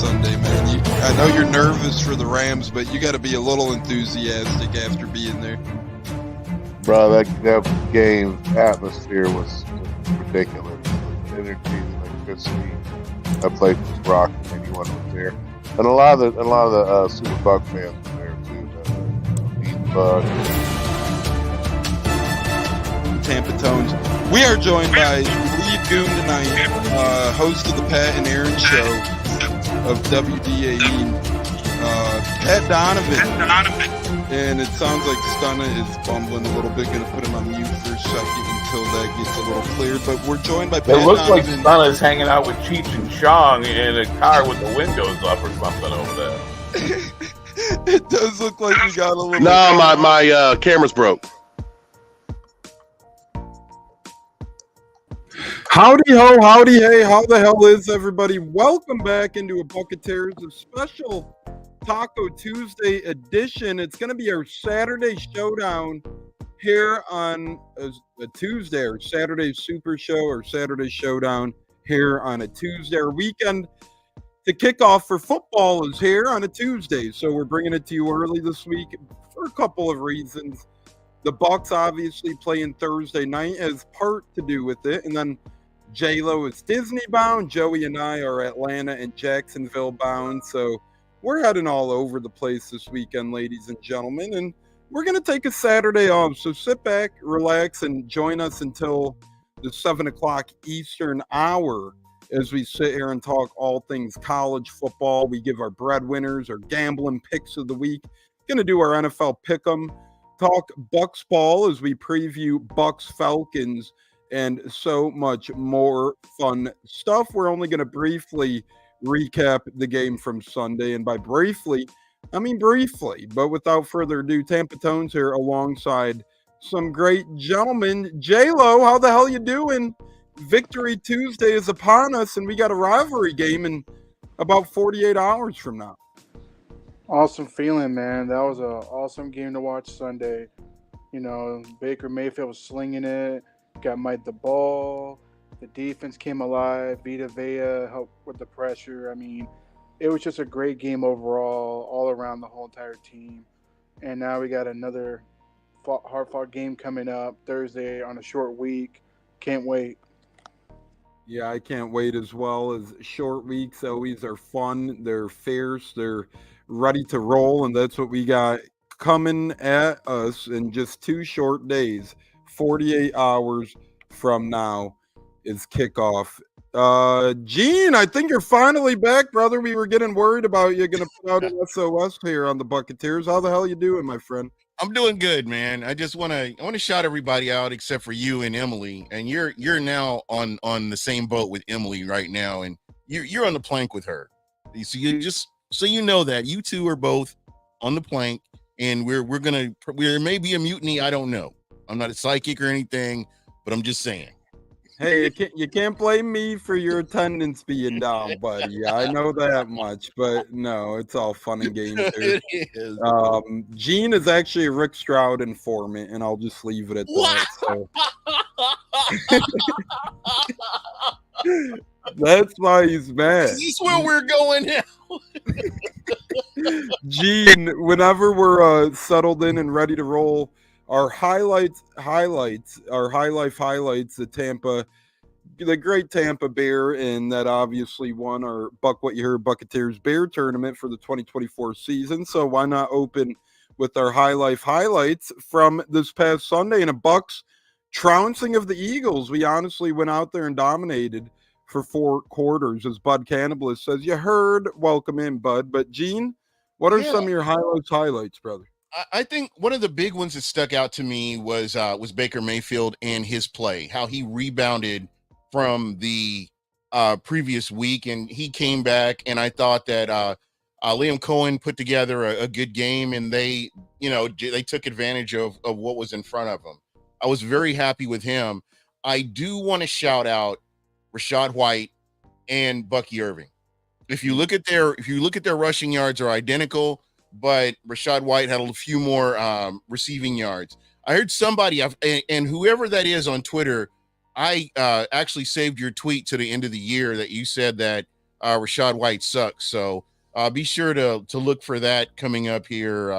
Sunday, man? I know you're nervous for the Rams, but you got to be a little enthusiastic after being there. Bro, that game atmosphere was ridiculous. The energy, the electricity, that place was rocking. Anyone was there, and a lot of the Super Buc fans were there too. Tampa Tones. We are joined by lead goon tonight, host of the Pat and Aaron Show of WDAE, Pat Donovan. And it sounds like Stunna is bumbling a little bit. Going to put him on mute for a second until that gets a little cleared. But we're joined by Pat Donovan. It looks like Stunna's hanging out with Cheech and Chong in a car with the windows up or something over there. It does look like you got a little... No, my camera's broke. Howdy ho, howdy hey, how the hell is everybody? Welcome back into a Buccateers, a special Taco Tuesday edition. It's going to be our Saturday showdown here on a Tuesday, or Saturday Super Show, or Saturday Showdown here on a Tuesday. Our weekend, the kickoff for football is here on a Tuesday, so we're bringing it to you early this week for a couple of reasons. The Bucs obviously playing Thursday night has part to do with it, and then J-Lo is Disney bound. Joey and I are Atlanta and Jacksonville bound, so we're heading all over the place this weekend, ladies and gentlemen, and we're going to take a Saturday off, so sit back, relax, and join us until the 7 o'clock Eastern hour as we sit here and talk all things college football. We give our breadwinners, our gambling picks of the week. Going to do our NFL pick'em, talk Bucs ball as we preview Bucs Falcons, and so much more fun stuff. We're only going to briefly recap the game from Sunday, and by briefly, I mean briefly. But without further ado, Tampa Tones here alongside some great gentlemen. J-Lo, how the hell you doing? Victory Tuesday is upon us, and we got a rivalry game in about 48 hours from now. Awesome feeling, man. That was an awesome game to watch Sunday. You know, Baker Mayfield was slinging it, got Mike the ball. The defense came alive. Vita Vea helped with the pressure. I mean, it was just a great game overall, all around the whole entire team. And now we got another hard-fought game coming up Thursday on a short week. Can't wait. Yeah, I can't wait as well. As short weeks always are fun. They're fierce. They're ready to roll, and that's what we got coming at us in just 2 short days. 48 hours from now is kickoff. Gene, I think you're finally back, brother. We were getting worried about you going to put out an SOS here on the Buccateers. How the hell you doing, my friend? I'm doing good, man. I just want to shout everybody out except for you and Emily. And you're now on the same boat with Emily right now, and you're on the plank with her. So you know that you two are both on the plank, and there may be a mutiny. I don't know. I'm not a psychic or anything, but I'm just saying. Hey, you can't blame me for your attendance being down, buddy. I know that much, but no, it's all fun and games here. It is. Gene is actually a Rick Stroud informant, and I'll just leave it at that. So. That's why he's mad. Is this where we're going now? Gene, whenever we're settled in and ready to roll, our highlights, the great Tampa Bear, and that obviously won our Buc What You Heard Buccateers Bear tournament for the 2024 season. So why not open with our highlights from this past Sunday in a Bucs trouncing of the Eagles. We honestly went out there and dominated for 4 quarters, as Bud Cannibalist says. You heard, welcome in, Bud. But Gene, what are some of your highlights, brother? I think one of the big ones that stuck out to me was Baker Mayfield and his play, how he rebounded from the previous week, and he came back, and I thought that Liam Cohen put together a good game, and they took advantage of what was in front of them. I was very happy with him. I do want to shout out Rachaad White and Bucky Irving. If you look at their rushing yards are identical, but Rachaad White had a few more receiving yards. I heard somebody, and whoever that is on Twitter, I actually saved your tweet to the end of the year that you said that Rashad White sucks. So be sure to look for that coming up here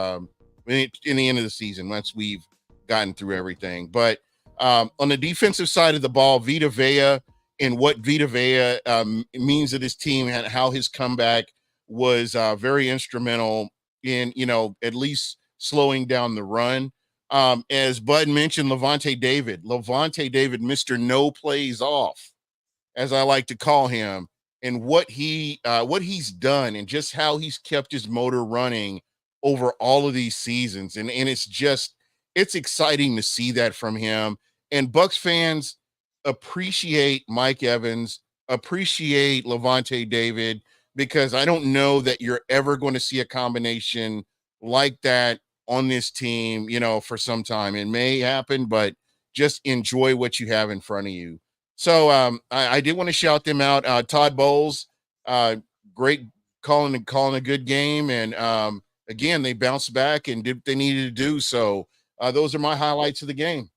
in the end of the season once we've gotten through everything. But on the defensive side of the ball, Vita Vea and what Vita Vea means to this team and how his comeback was very instrumental in, at least slowing down the run. As Bud mentioned, Levante David, Mr. No Plays Off, as I like to call him, and what he's done and just how he's kept his motor running over all of these seasons. And it's exciting to see that from him. And Bucs fans appreciate Mike Evans, appreciate Levante David, because I don't know that you're ever going to see a combination like that on this team, for some time. It may happen, but just enjoy what you have in front of you. So I did want to shout them out. Todd Bowles, great calling a good game. And again, they bounced back and did what they needed to do. So those are my highlights of the game.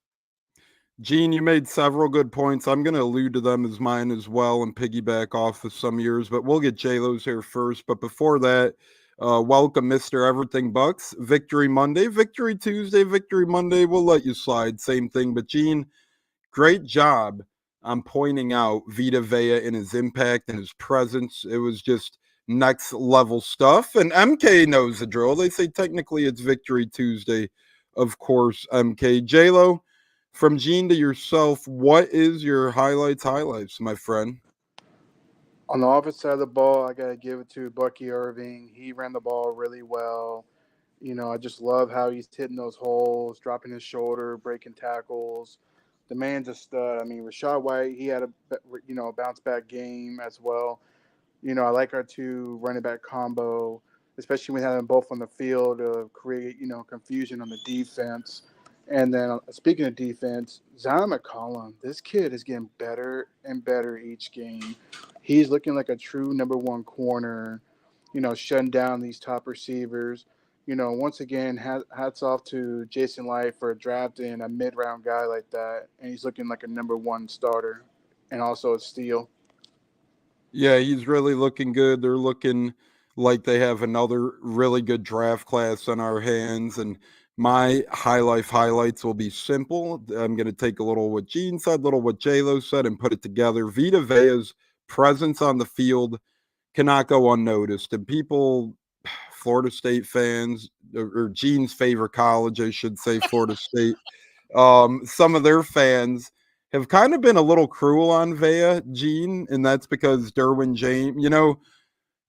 Gene, you made several good points. I'm going to allude to them as mine as well and piggyback off of some years, but we'll get J-Lo's here first. But before that, welcome, Mr. Everything Bucs. Victory Monday, Victory Tuesday, Victory Monday. We'll let you slide. Same thing. But Gene, great job on pointing out Vita Vea and his impact and his presence. It was just next level stuff. And MK knows the drill. They say technically it's Victory Tuesday. Of course, MK. J-Lo, from Gene to yourself, what is your highlights, my friend? On the offensive side of the ball, I got to give it to Bucky Irving. He ran the ball really well. I just love how he's hitting those holes, dropping his shoulder, breaking tackles. The man's a stud. I mean, Rashad White, he had a bounce back game as well. I like our two running back combo, especially when we have them both on the field to create, confusion on the defense. And then speaking of defense, Zion McCollum, this kid is getting better and better each game. He's looking like a true number one corner, shutting down these top receivers. Once again, hats off to Jason Light for drafting a mid-round guy like that. And he's looking like a number one starter and also a steal. Yeah, he's really looking good. They're looking like they have another really good draft class on our hands. And my highlights will be simple. I'm going to take a little what Gene said, a little what J-Lo said, and put it together. Vita Vea's presence on the field cannot go unnoticed. And people, Florida State fans, or Gene's favorite college, I should say, Florida State, some of their fans have kind of been a little cruel on Vea, Gene, and that's because Derwin James,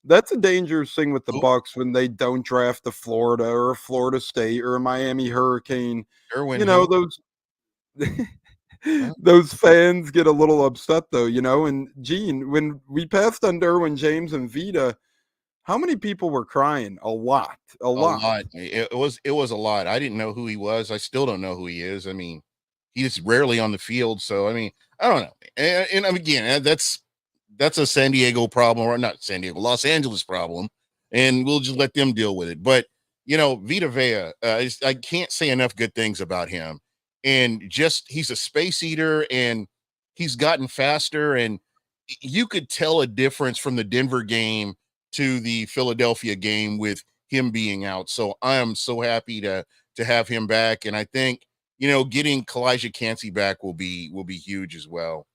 that's a dangerous thing with the Bucs when they don't draft a Florida or a Florida State or a Miami Hurricane. Those those fans get a little upset though, and Gene, when we passed on Derwin James and Vita, how many people were crying? A lot. It was a lot. I didn't know who he was. I still don't know who he is. I mean, he's rarely on the field. So, I mean, I don't know. And again, that's a San Diego problem, or not San Diego, Los Angeles problem. And we'll just let them deal with it. But, Vita Vea, I can't say enough good things about him. And he's a space eater and he's gotten faster. And you could tell a difference from the Denver game to the Philadelphia game with him being out. So I am so happy to have him back. And I think, getting Kalijah Cansey back will be huge as well.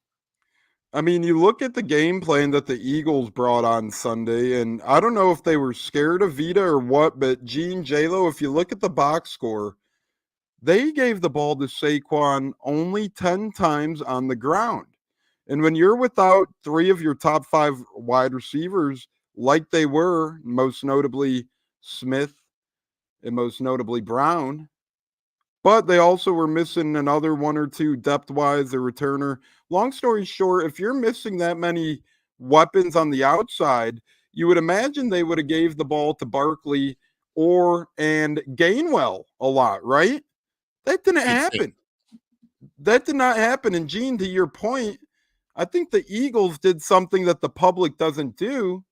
I mean, you look at the game plan that the Eagles brought on Sunday, and I don't know if they were scared of Vita or what, but Gene, J-Lo, if you look at the box score, they gave the ball to Saquon only 10 times on the ground. And when you're without three of your top five wide receivers, like they were, most notably Smith and most notably Brown, but they also were missing another one or two depth-wise, a returner. Long story short, if you're missing that many weapons on the outside, you would imagine they would have gave the ball to Barkley and Gainwell a lot, right? That didn't happen. That did not happen. And Gene, to your point, I think the Eagles did something that the public doesn't do,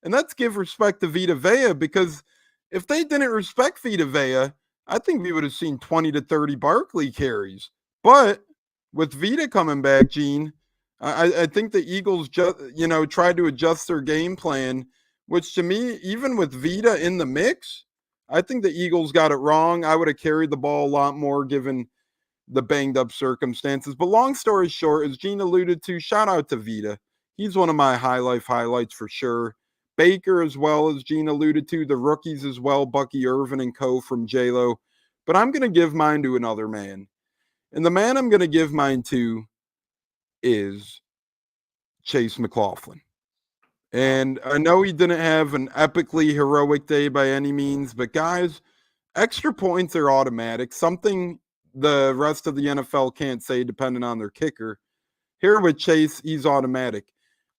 and that's give respect to Vita Vea, because if they didn't respect Vita Vea, I think we would have seen 20 to 30 Barkley carries. But with Vita coming back, Gene, I think the Eagles just, tried to adjust their game plan, which to me, even with Vita in the mix, I think the Eagles got it wrong. I would have carried the ball a lot more given the banged up circumstances. But long story short, as Gene alluded to, shout out to Vita. He's one of my high life highlights for sure. Baker as well, as Gene alluded to, the rookies as well, Bucky Irvin and co from J-Lo. But I'm going to give mine to another man. And the man I'm going to give mine to is Chase McLaughlin. And I know he didn't have an epically heroic day by any means, but guys, extra points are automatic, something the rest of the NFL can't say depending on their kicker. Here with Chase, he's automatic.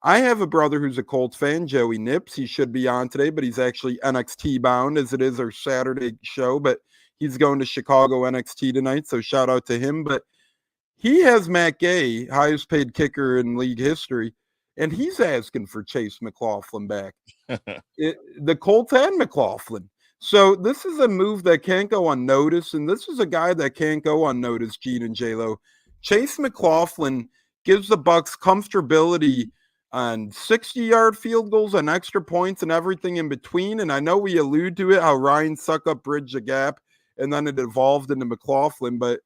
I have a brother who's a Colts fan, Joey Nips. He should be on today, but he's actually NXT bound as it is our Saturday show, but he's going to Chicago NXT tonight, so shout out to him. But he has Matt Gay, highest paid kicker in league history, and he's asking for Chase McLaughlin back. The Colts and McLaughlin. So this is a move that can't go unnoticed, and this is a guy that can't go unnoticed, Gene and J-Lo. Chase McLaughlin gives the Bucs comfortability on 60-yard field goals and extra points and everything in between. And I know we allude to it, how Ryan Succop bridged the gap, and then it evolved into McLaughlin. But,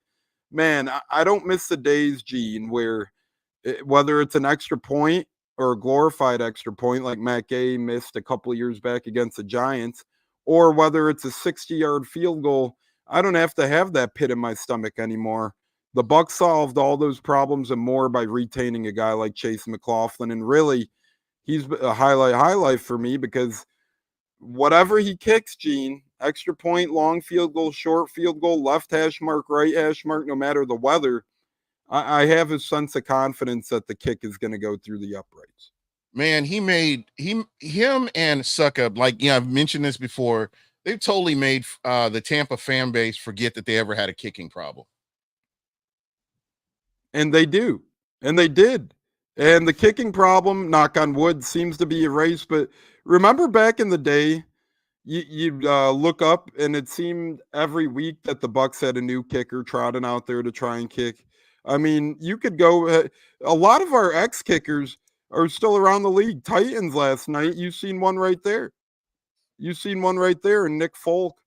man, I don't miss the days, Gene, where whether it's an extra point or a glorified extra point like Matt Gay missed a couple of years back against the Giants, or whether it's a 60-yard field goal, I don't have to have that pit in my stomach anymore. The Bucs solved all those problems and more by retaining a guy like Chase McLaughlin, and really, he's a highlight for me because whatever he kicks, Gene, extra point, long field goal, short field goal, left hash mark, right hash mark, no matter the weather, I have a sense of confidence that the kick is going to go through the uprights. Man, him and Succop, like, I've mentioned this before, they've totally made the Tampa fan base forget that they ever had a kicking problem. And they do. And they did. And the kicking problem, knock on wood, seems to be erased. But remember back in the day, you look up and it seemed every week that the Bucs had a new kicker trotting out there to try and kick. I mean, you could go a lot of our ex-kickers are still around the league. Titans last night, you've seen one right there. And Nick Folk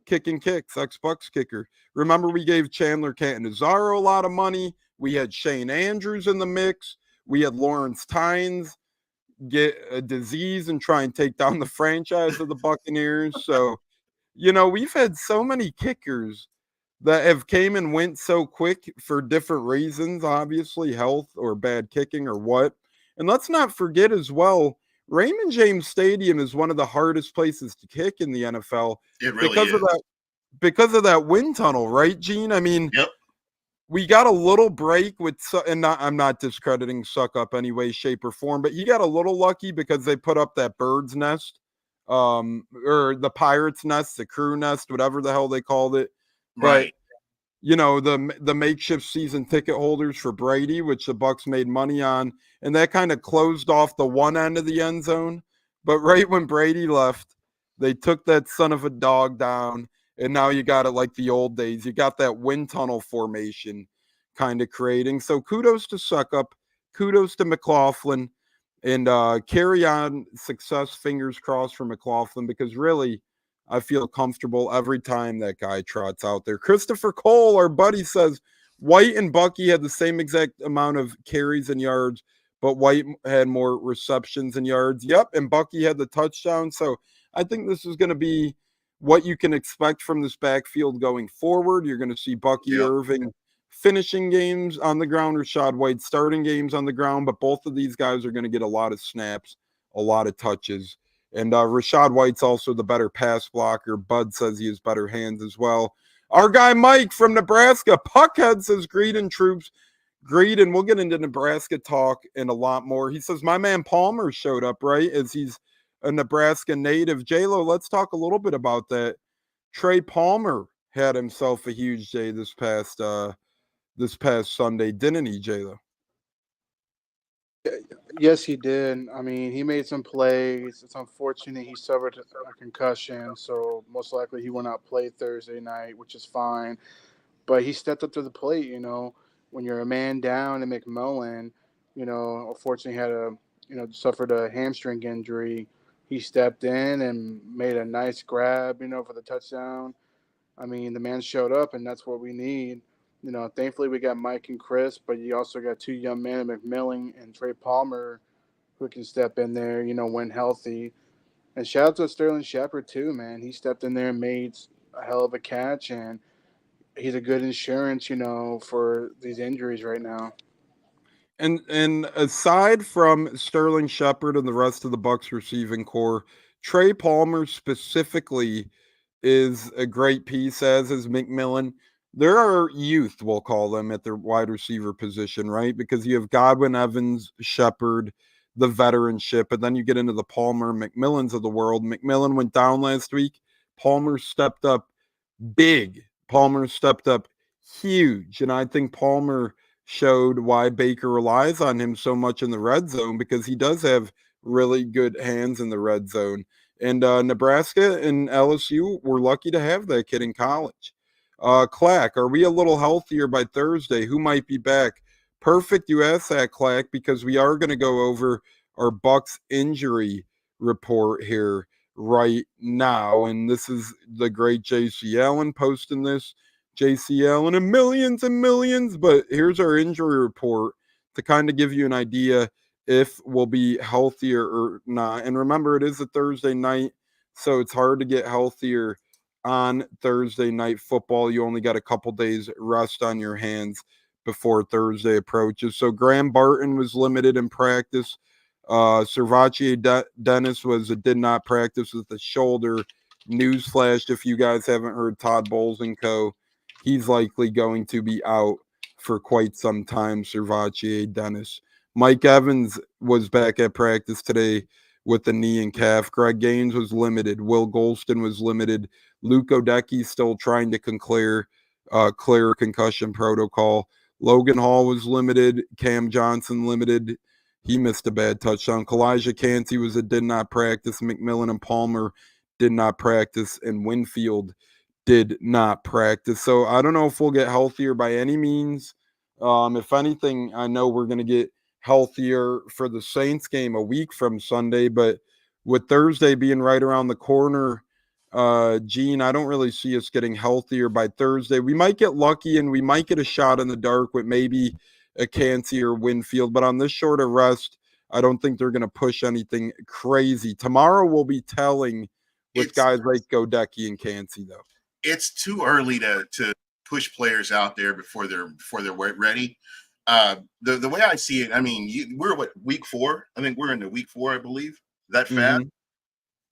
kicking kicks, ex-Bucs kicker. Remember, we gave Chandler Catanzaro a lot of money. We had Shane Andrews in the mix. We had Lawrence Tynes get a disease and try and take down the franchise of the Buccaneers. So, we've had so many kickers that have came and went so quick for different reasons, obviously health or bad kicking or what. And let's not forget as well, Raymond James Stadium is one of the hardest places to kick in the NFL. It really because is. Because of that wind tunnel, right, Gene? I mean, Yep. We got a little break with, and I'm not discrediting Succop any way, shape, or form, but he got a little lucky because they put up that bird's nest, or the pirate's nest, the crew nest, whatever the hell they called it. Right. But, the makeshift season ticket holders for Brady, which the Bucs made money on, and that kind of closed off the one end of the end zone. But right when Brady left, they took that son of a dog down. And now you got it like the old days. You got that wind tunnel formation kind of creating. So kudos to Succop, kudos to McLaughlin, and carry on success, fingers crossed for McLaughlin, because really, I feel comfortable every time that guy trots out there. Christopher Cole, our buddy, says White and Bucky had the same exact amount of carries and yards, but White had more receptions and yards. Yep, and Bucky had the touchdown. So I think this is going to be what you can expect from this backfield going forward. You're going to see Bucky Irving finishing games on the ground, Rachaad White starting games on the ground, but both of these guys are going to get a lot of snaps, a lot of touches. And Rachaad White's also the better pass blocker. Bud says he has better hands as well. Our guy Mike from Nebraska, Puckhead, says greed and troops. Greed, and we'll get into Nebraska talk and a lot more. He says my man Palmer showed up, right, as he's a Nebraska native. J-Lo, let's talk a little bit about that. Trey Palmer had himself a huge day this past Sunday, didn't he, J-Lo? Yes, he did. I mean, he made some plays. It's unfortunate he suffered a concussion, so most likely he will not play Thursday night, which is fine. But he stepped up to the plate, When you're a man down and McMullen, unfortunately suffered a hamstring injury. He stepped in and made a nice grab, for the touchdown. I mean, the man showed up, and that's what we need. Thankfully we got Mike and Chris, but you also got two young men, McMillan and Trey Palmer, who can step in there, when healthy. And shout out to Sterling Shepard too, man. He stepped in there and made a hell of a catch, and he's a good insurance, for these injuries right now. And aside from Sterling Shepard and the rest of the Bucs receiving core, Trey Palmer specifically is a great piece, as is McMillan. There are youth, we'll call them, at their wide receiver position, right? Because you have Godwin, Evans, Shepard, the veteranship, and then you get into the Palmer, McMillans of the world. McMillan went down last week. Palmer stepped up big. Palmer stepped up huge. And I think Palmer showed why Baker relies on him so much in the red zone, because he does have really good hands in the red zone. And Nebraska and LSU were lucky to have that kid in college. Clack, are we a little healthier by Thursday? Who might be back? Perfect you asked that, Clack, because we are going to go over our Bucs injury report here right now. And this is the great JC Allen posting this. JC Allen and millions, but here's our injury report to kind of give you an idea if we'll be healthier or not. And remember, it is a Thursday night, so it's hard to get healthier on Thursday night football. You only got a couple days rest on your hands before Thursday approaches. So Graham Barton was limited in practice. Servace Dennis did not practice with the shoulder. Newsflash, if you guys haven't heard, Todd Bowles and co., he's likely going to be out for quite some time, Servace Dennis. Mike Evans was back at practice today with the knee and calf. Greg Gaines was limited. Will Golston was limited. Luke Odecki still trying to clear concussion protocol. Logan Hall was limited. Cam Johnson limited. He missed a bad touchdown. Kalijah Cansey did not practice. McMillan and Palmer did not practice. And Winfield did not practice. So I don't know if we'll get healthier by any means. If anything, I know we're going to get healthier for the Saints game a week from Sunday, but with Thursday being right around the corner, Gene, I don't really see us getting healthier by Thursday. We might get lucky and we might get a shot in the dark with maybe a Cansey or Winfield, but on this short of rest, I don't think they're going to push anything crazy. Tomorrow will be telling with guys like Godecki and Cansey, though. It's too early to push players out there before they're ready. The way I see it, I mean, we're week 4? I think we're in the week 4, I believe. Is that fast?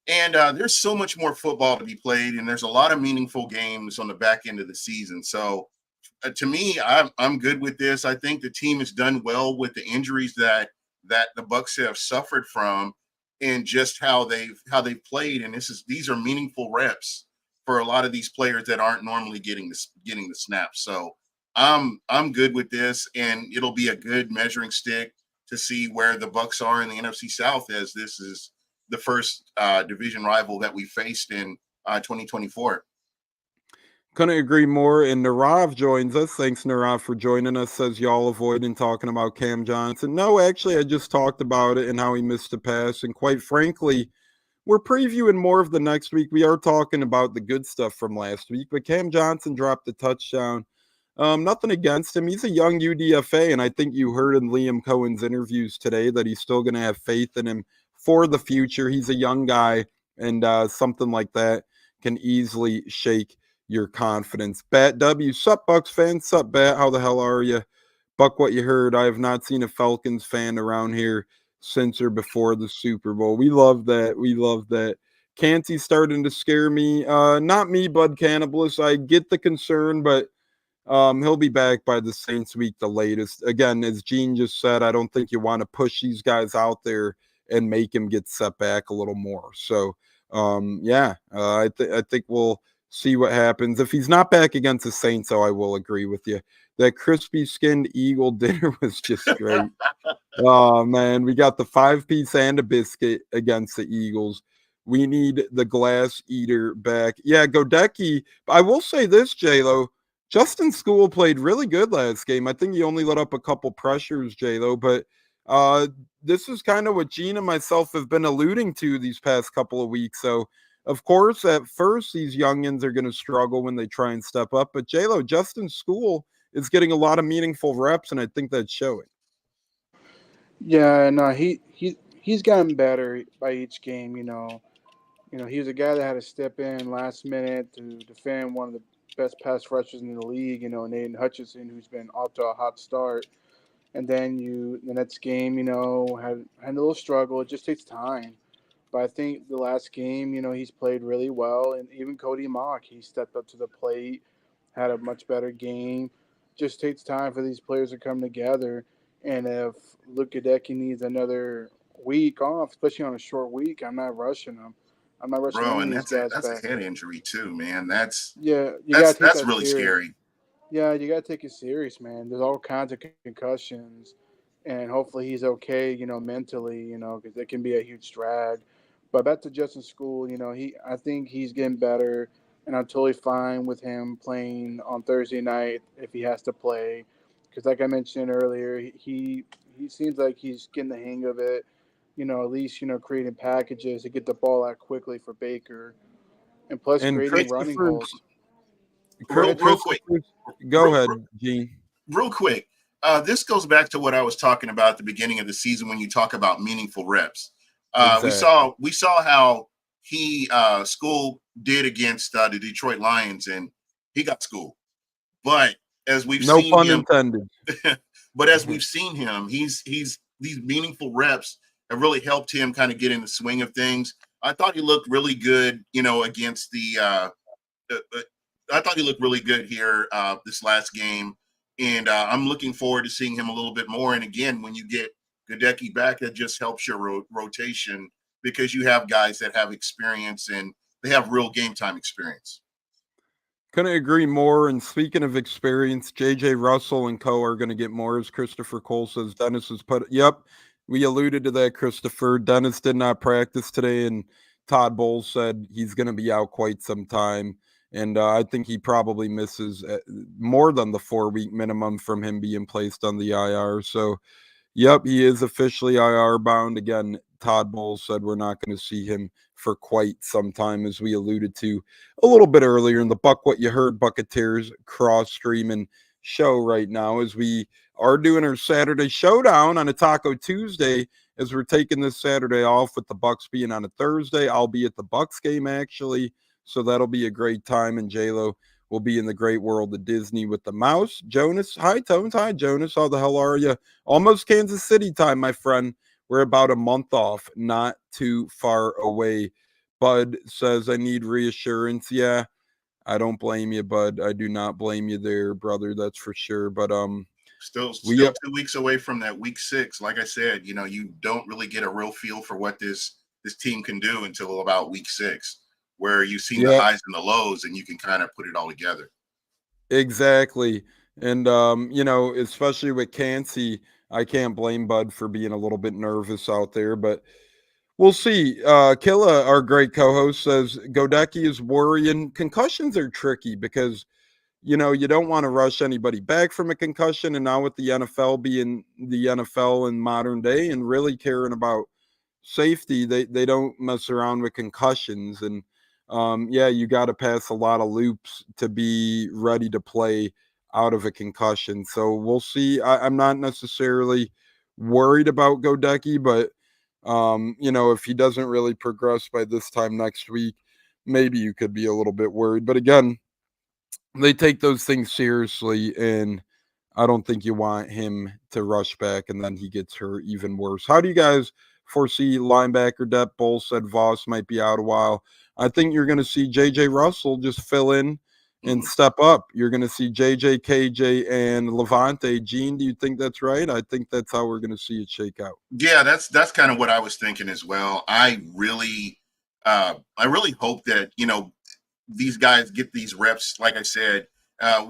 And there's so much more football to be played, and there's a lot of meaningful games on the back end of the season. So to me, I'm good with this. I think the team has done well with the injuries that the Bucs have suffered from, and just how they've played. And these are meaningful reps for a lot of these players that aren't normally getting the snaps. So I'm good with this, and it'll be a good measuring stick to see where the Bucs are in the NFC South, as this is the first division rival that we faced in 2024. Couldn't agree more. And Narav joins us. Thanks, Narav, for joining us. Says y'all avoiding talking about Cam Johnson. No, actually, I just talked about it and how he missed a pass. And quite frankly, we're previewing more of the next week. We are talking about the good stuff from last week, but Cam Johnson dropped a touchdown. Nothing against him. He's a young UDFA, and I think you heard in Liam Cohen's interviews today that he's still going to have faith in him for the future. He's a young guy, and something like that can easily shake your confidence. Bat W, sup Bucs fans, sup Bat, how the hell are you? Buc What Ya Heard. I have not seen a Falcons fan around here since or before the Super Bowl. We love that. We love that. Cansey's starting to scare me. Not me, Bud Cannibalist. I get the concern, but he'll be back by the Saints week, the latest. Again, as Gene just said, I don't think you want to push these guys out there and make him get set back a little more. So, I think we'll see what happens. If he's not back against the Saints, though, I will agree with you. That crispy skinned eagle dinner was just great. Oh, man, we got the 5-piece and a biscuit against the Eagles. We need the glass eater back. Yeah, Godecki. I will say this, J-Lo. Justin School played really good last game. I think he only let up a couple pressures, J-Lo, but This is kind of what Gene and myself have been alluding to these past couple of weeks. So, of course, at first, these youngins are going to struggle when they try and step up. But J-Lo, Justin School is getting a lot of meaningful reps, and I think that's showing. Yeah, no, he's gotten better by each game. He was a guy that had to step in last minute to defend one of the best pass rushers in the league. Nathan Hutchinson, who's been off to a hot start. And then the next game, had a little struggle. It just takes time. But I think the last game, he's played really well. And even Cody Mock, he stepped up to the plate, had a much better game. Just takes time for these players to come together. And if Luke Gadecki needs another week off, especially on a short week, I'm not rushing him. I'm not rushing Bro, any of and these that's guys back. a head injury too, man. That's Yeah, you gotta take that really serious. scary. Yeah, you gotta take it serious, man. There's all kinds of concussions, and hopefully he's okay, mentally, because it can be a huge drag. But back to Justin School, I think he's getting better, and I'm totally fine with him playing on Thursday night if he has to play, because like I mentioned earlier, he seems like he's getting the hang of it. At least creating packages to get the ball out quickly for Baker, and plus And creating running holes. Real quick, Go real, ahead, Gene. real quick. This goes back to what I was talking about at the beginning of the season when you talk about meaningful reps. Exactly. We saw how he School did against the Detroit Lions, and he got schooled. But as we've No seen pun him, intended. but as we've seen him, he's these meaningful reps have really helped him kind of get in the swing of things. I thought he looked really good, against the. I thought he looked really good here this last game, and I'm looking forward to seeing him a little bit more. And again, when you get Gadecki back, that just helps your rotation because you have guys that have experience and they have real game time experience. Couldn't agree more. And speaking of experience, JJ Russell and co are going to get more, as Christopher Cole says. Dennis has put, yep, we alluded to that, Christopher. Dennis did not practice today, and Todd Bowles said he's going to be out quite some time. And I think he probably misses more than the 4-week minimum from him being placed on the IR. So, yep, he is officially IR bound. Again, Todd Bowles said we're not going to see him for quite some time, as we alluded to a little bit earlier in the Buc What You Heard Buccateers cross streaming show right now, as we are doing our Saturday showdown on a Taco Tuesday, as we're taking this Saturday off with the Bucs being on a Thursday. I'll be at the Bucs game, actually. So that'll be a great time. And J-Lo will be in the great world of Disney with the mouse. Jonas, hi, Tones. Hi, Jonas. How the hell are you? Almost Kansas City time, my friend. We're about a month off, not too far away. Bud says, I need reassurance. Yeah, I don't blame you, Bud. I do not blame you there, brother. That's for sure. But Still 2 weeks away from that week 6. Like I said, you don't really get a real feel for what this team can do until about week 6, where you've seen the highs and the lows and you can kind of put it all together. Exactly. And especially with Cansey, I can't blame Bud for being a little bit nervous out there, but we'll see. Killa, our great co-host, says Godecki is worrying. Concussions are tricky because you don't want to rush anybody back from a concussion, and now with the NFL being the NFL in modern day and really caring about safety, they don't mess around with concussions. And you got to pass a lot of loops to be ready to play out of a concussion. So we'll see. I'm not necessarily worried about Godecki, but if he doesn't really progress by this time next week, maybe you could be a little bit worried. But again, they take those things seriously, and I don't think you want him to rush back and then he gets hurt even worse. How do you guys foresee linebacker depth? Bowles said Voss might be out a while. I think you're going to see J.J. Russell just fill in and step up. You're going to see J.J., KJ, and Levante. Gene, do you think that's right? I think that's how we're going to see it shake out. Yeah, that's kind of what I was thinking as well. I really hope that, these guys get these reps. Like I said,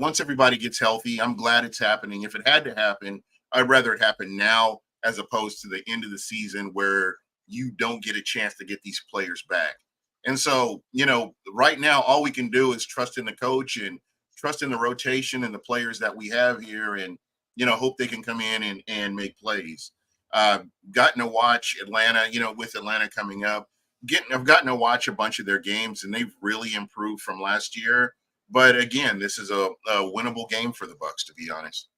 once everybody gets healthy, I'm glad it's happening. If it had to happen, I'd rather it happen now as opposed to the end of the season where you don't get a chance to get these players back. And so, right now, all we can do is trust in the coach and trust in the rotation and the players that we have here and, hope they can come in and make plays. Gotten to watch Atlanta, with Atlanta coming up. I've gotten to watch a bunch of their games, and they've really improved from last year. But again, this is a winnable game for the Bucs, to be honest.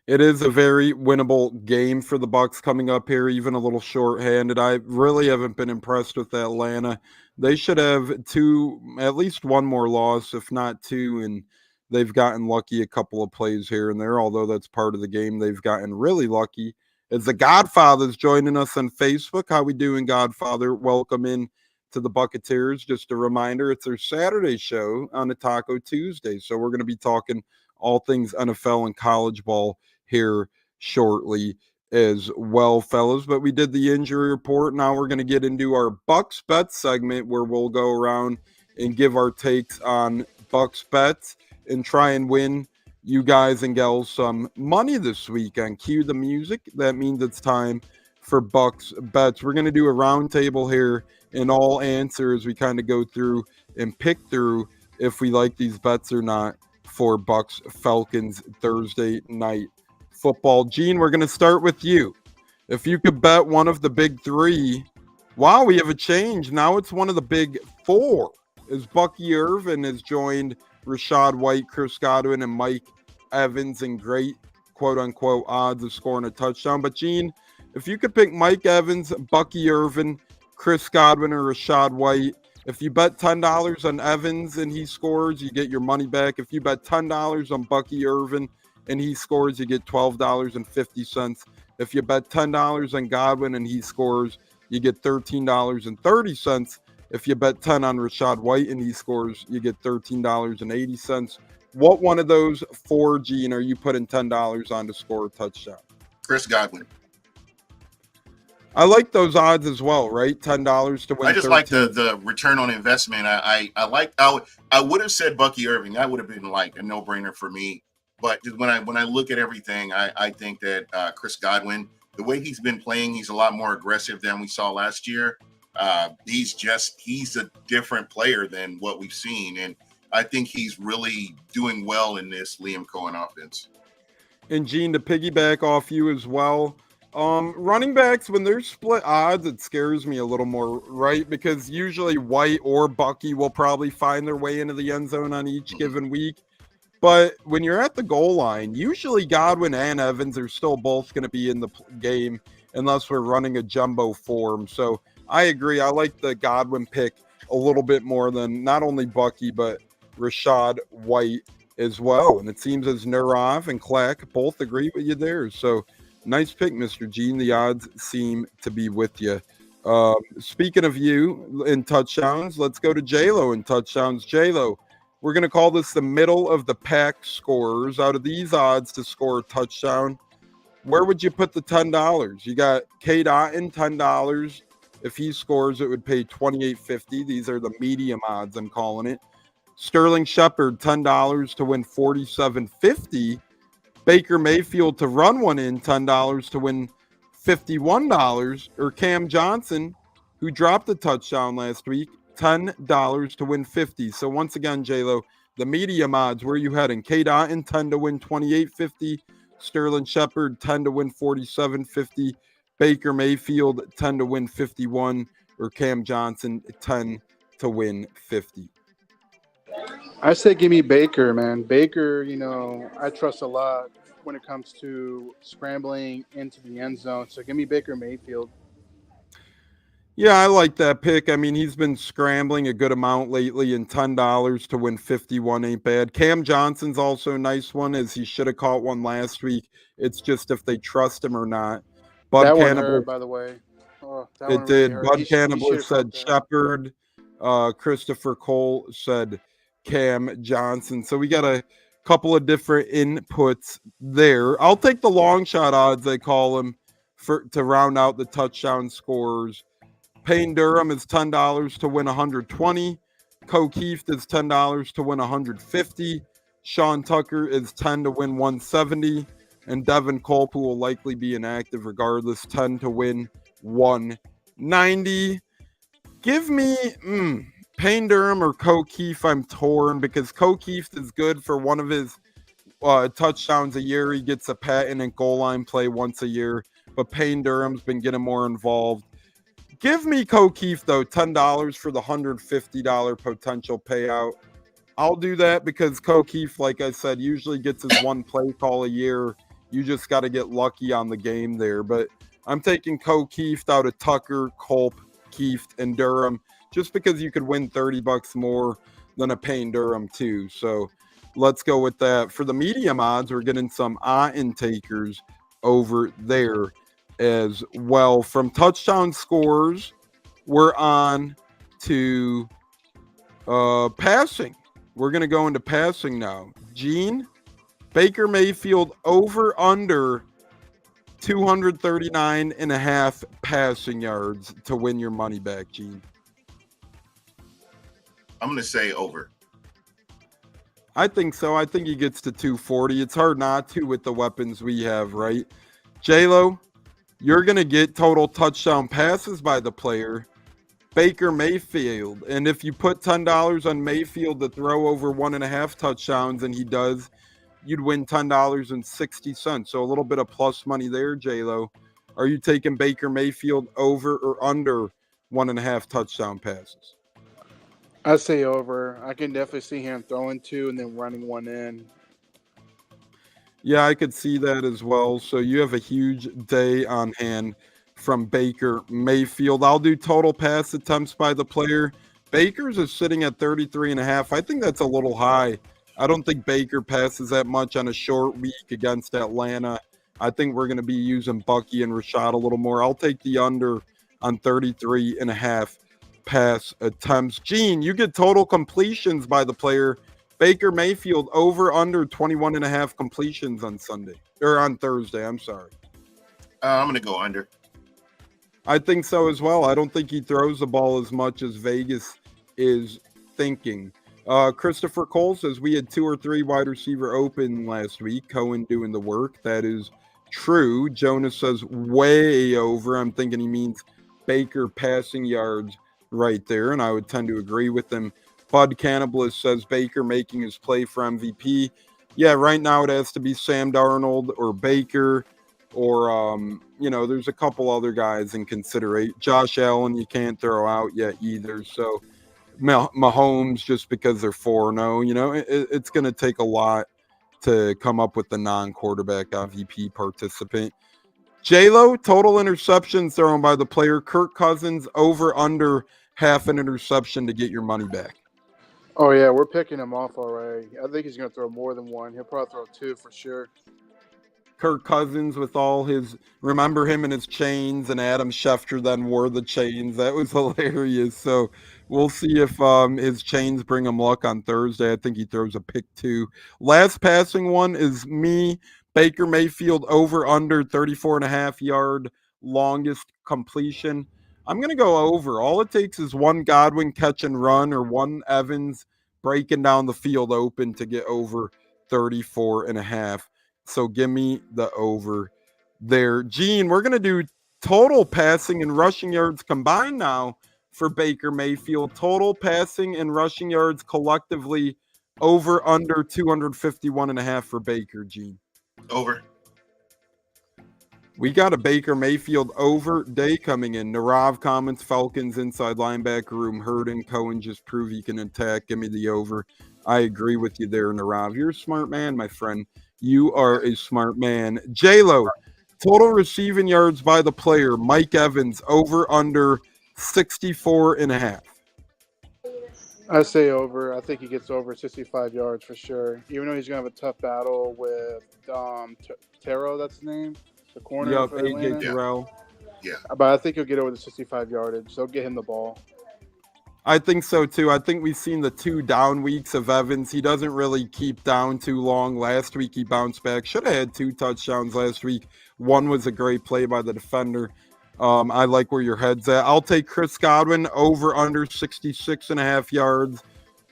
It is a very winnable game for the Bucs coming up here, even a little short-handed. I really haven't been impressed with Atlanta. They should have at least one more loss, if not two, and they've gotten lucky a couple of plays here and there, although that's part of the game. They've gotten really lucky. As the Godfather's joining us on Facebook. How we doing, Godfather? Welcome in to the Buccateers. Just a reminder, it's their Saturday show on a Taco Tuesday, so we're going to be talking all things NFL and college ball here shortly as well, fellas. But we did the injury report. Now we're going to get into our Bucs bets segment, where we'll go around and give our takes on Bucs bets and try and win you guys and gals some money this weekend. Cue the music. That means it's time for Bucs bets. We're going to do a round table here and all answer as we kind of go through and pick through if we like these bets or not for Bucs Falcons Thursday night football. Gene, we're going to start with you. If you could bet one of the big three, wow, we have a change. Now it's one of the big four, as Bucky Irvin has joined Rachaad White, Chris Godwin, and Mike Evans in great quote-unquote odds of scoring a touchdown. But Gene, if you could pick Mike Evans, Bucky Irvin, Chris Godwin, or Rachaad White, if you bet $10 on Evans and he scores, you get your money back. If you bet $10 on Bucky Irvin and he scores, you get $12.50. If you bet $10 on Godwin and he scores, you get $13.30. If you bet 10 on Rachaad White and he scores, you get $13.80. What one of those four, Gene, are you putting $10 on to score a touchdown? Chris Godwin. I like those odds as well, right? $10 to win. I just 13. like the return on investment. I would have said Bucky Irving. That would have been like a no-brainer for me. But when I look at everything, I think that Chris Godwin, the way he's been playing, he's a lot more aggressive than we saw last year. He's a different player than what we've seen, and I think he's really doing well in this Liam Cohen offense. And Gene, to piggyback off you as well, running backs, when they're split odds, it scares me a little more, right? Because usually White or Bucky will probably find their way into the end zone on each given week. But when you're at the goal line, usually Godwin and Evans are still both going to be in the game unless we're running a jumbo form. So I agree. I like the Godwin pick a little bit more than not only Bucky, but Rachaad White as well. And it seems as Nurov and Clack both agree with you there. So nice pick, Mr. Gene. The odds seem to be with you. Speaking of you in touchdowns, let's go to J-Lo in touchdowns. J-Lo, we're going to call this the middle of the pack scorers. Out of these odds to score a touchdown, where would you put the $10? You got K. Dotton, $10. If he scores, it would pay $28.50. These are the medium odds, I'm calling it. Sterling Shepard, $10 to win $47.50. Baker Mayfield to run one in, $10 to win $51. Or Cam Johnson, who dropped a touchdown last week, $10 to win $50. So once again, J-Lo, the medium odds, where are you heading? K. Dotton, 10 to win $28.50. Sterling Shepard, 10 to win $47.50. Baker Mayfield, 10 to win $51. Or Cam Johnson, 10 to win $50. I say give me Baker, man. Baker, I trust a lot when it comes to scrambling into the end zone. So give me Baker Mayfield. Yeah, I like that pick. I mean, he's been scrambling a good amount lately, and $10 to win 51 ain't bad. Cam Johnson's also a nice one, as he should have caught one last week. It's just if they trust him or not. Bud that Cannibal, one hurt, by the way. Oh, that it one did. really Bud hurt. Cannibal said Shepard. Christopher Cole said Cam Johnson. So we got a couple of different inputs there. I'll take the long shot odds, they call them, to round out the touchdown scorers. Payne Durham is $10 to win 120. Keith is $10 to win 150. Sean Tucker is 10 to win 170. And Devin Culp, who will likely be inactive regardless, 10 to win 190. Give me Payne Durham or Keith. I'm torn because Keith is good for one of his touchdowns a year. He gets a patent and goal line play once a year. but Payne Durham's been getting more involved. Give me O'Keefe, though, $10 for the $150 potential payout. I'll do that because O'Keefe, like I said, usually gets his one play call a year. You just got to get lucky on the game there. But I'm taking O'Keefe out of Tucker, Culp, Keefe, and Durham just because you could win $30 more than a Payne Durham, too. So let's go with that. For the medium odds, we're getting some takers over there as well. From touchdown scores, we're on to passing. We're going to go into passing now. Gene, Baker Mayfield over under 239.5 passing yards to win your money back, Gene. I'm going to say over. I think so. I think he gets to 240. It's hard not to with the weapons we have, right? J-Lo, you're going to get total touchdown passes by the player, Baker Mayfield. And if you put $10 on Mayfield to throw over 1.5 touchdowns, and he does, you'd win $10.60. So a little bit of plus money there, J-Lo. Are you taking Baker Mayfield over or under 1.5 touchdown passes? I say over. I can definitely see him throwing 2 and then running 1 in. Yeah, I could see that as well. So you have a huge day on hand from Baker Mayfield. I'll do total pass attempts by the player. Baker's is sitting at 33.5. I think that's a little high. I don't think Baker passes that much on a short week against Atlanta. I think we're going to be using Bucky and Rashad a little more. I'll take the under on 33.5 pass attempts. Gene, you get total completions by the player. Baker Mayfield over under 21.5 completions on Sunday or on Thursday. I'm sorry. I'm going to go under. I think so as well. I don't think he throws the ball as much as Vegas is thinking. Christopher Cole says we had 2 or 3 wide receiver open last week. Cohen doing the work. That is true. Jonas says way over. I'm thinking he means Baker passing yards right there, and I would tend to agree with him. Bud Cannibalist says Baker making his play for MVP. Yeah, right now it has to be Sam Darnold or Baker or, there's a couple other guys in consideration. Josh Allen you can't throw out yet either. So Mahomes, just because they're 4-0, it's going to take a lot to come up with the non-quarterback MVP participant. J-Lo, total interceptions thrown by the player. Kirk Cousins over under half an interception to get your money back. Oh, yeah, we're picking him off already. I think he's going to throw more than 1. He'll probably throw 2 for sure. Kirk Cousins with all his, remember him and his chains, and Adam Schefter then wore the chains. That was hilarious. So we'll see if his chains bring him luck on Thursday. I think he throws a pick 2. Last passing one is me, Baker Mayfield over under 34.5 yard longest completion. I'm going to go over. All it takes is 1 Godwin catch and run or 1 Evans breaking down the field open to get over 34.5. So give me the over there. Gene, we're going to do total passing and rushing yards combined now for Baker Mayfield. Total passing and rushing yards collectively over under 251.5 for Baker, Gene. Over. We got a Baker Mayfield over day coming in. Narav comments, Falcons inside linebacker room. Hurden, Cohen just prove he can attack. Give me the over. I agree with you there, Narav. You're a smart man, my friend. You are a smart man. J-Lo, total receiving yards by the player. Mike Evans over under 64.5. I say over. I think he gets over 65 yards for sure. Even though he's going to have a tough battle with Terrell, that's his name. The corner. Yep, for AJ Atlanta. Terrell. Yeah. But I think he'll get over the 65 yardage. So get him the ball. I think so too. I think we've seen the 2 down weeks of Evans. He doesn't really keep down too long. Last week he bounced back. Should have had 2 touchdowns last week. 1 was a great play by the defender. I like where your head's at. I'll take Chris Godwin over under 66.5 yards.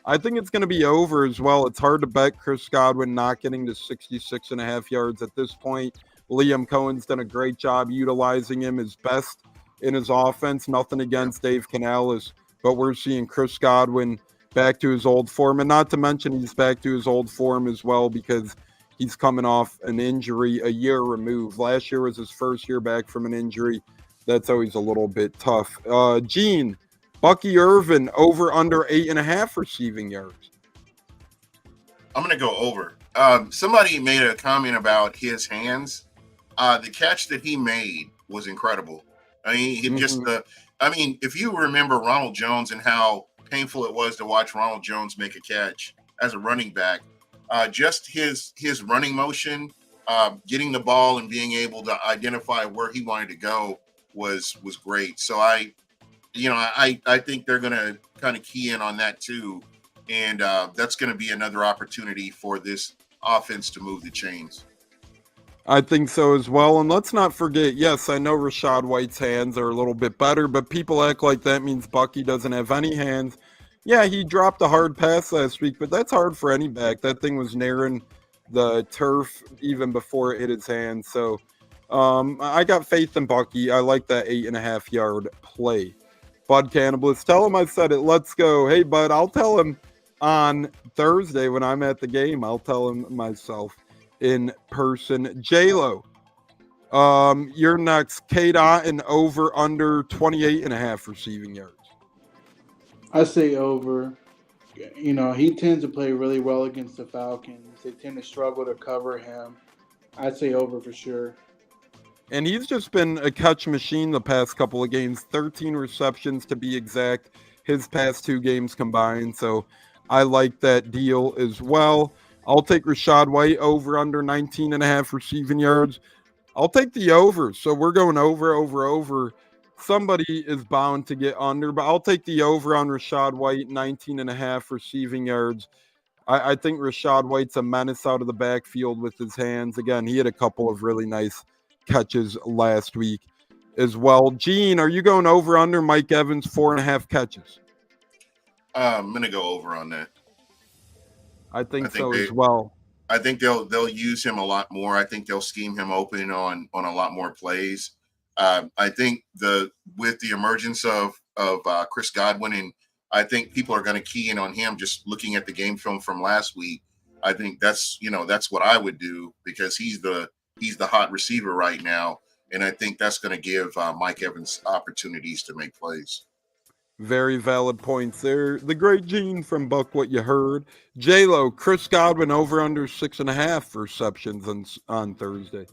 I think it's going to be over as well. It's hard to bet Chris Godwin not getting to 66.5 yards at this point. Liam Cohen's done a great job utilizing him as best in his offense. Nothing against Dave Canales, but we're seeing Chris Godwin back to his old form. And not to mention he's back to his old form as well because He's coming off an injury a year removed. Last year was his first year back from an injury. That's always a little bit tough. Gene, Bucky Irvin over under 8.5 receiving yards. I'm going to go over. Somebody made a comment about his hands. The catch that he made was incredible. I mean, if you remember Ronald Jones and how painful it was to watch Ronald Jones make a catch as a running back, just his running motion, getting the ball and being able to identify where he wanted to go was great. So I think they're going to kind of key in on that too. And that's going to be another opportunity for this offense to move the chains. I think so as well. And let's not forget, yes, I know Rachaad White's hands are a little bit better, but people act like that means Bucky doesn't have any hands. Yeah, he dropped a hard pass last week, but that's hard for any back. That thing was nearing the turf even before it hit his hand. So I got faith in Bucky. I like that 8.5 yard play. Bud Cannibalist, tell him I said it. Let's go. Hey, Bud, I'll tell him on Thursday when I'm at the game. I'll tell him myself in person. J-Lo, you're next. K-Dot and over under 28.5 receiving yards. I say over. You know, he tends to play really well against the Falcons. They tend to struggle to cover him. I'd say over for sure. And he's just been a catch machine the past couple of games. 13 receptions to be exact, his past 2 games combined. So I like that deal as well. I'll take Rachaad White over under 19.5 receiving yards. I'll take the over. So we're going over. Somebody is bound to get under, but I'll take the over on Rachaad White, 19.5 receiving yards. I think Rachaad White's a menace out of the backfield with his hands. Again, he had a couple of really nice catches last week as well. Gene, are you going over under Mike Evans 4.5 catches? I'm going to go over on that. I think so as well. I think they'll use him a lot more. I think they'll scheme him open on a lot more plays. I think with the emergence of Chris Godwin, and I think people are going to key in on him just looking at the game film from last week. I think that's what I would do because he's the hot receiver right now, and I think that's going to give Mike Evans opportunities to make plays. Very valid points there. The great Gene from Buc What Ya Heard. J-Lo, Chris Godwin over under 6.5 receptions on Thursday.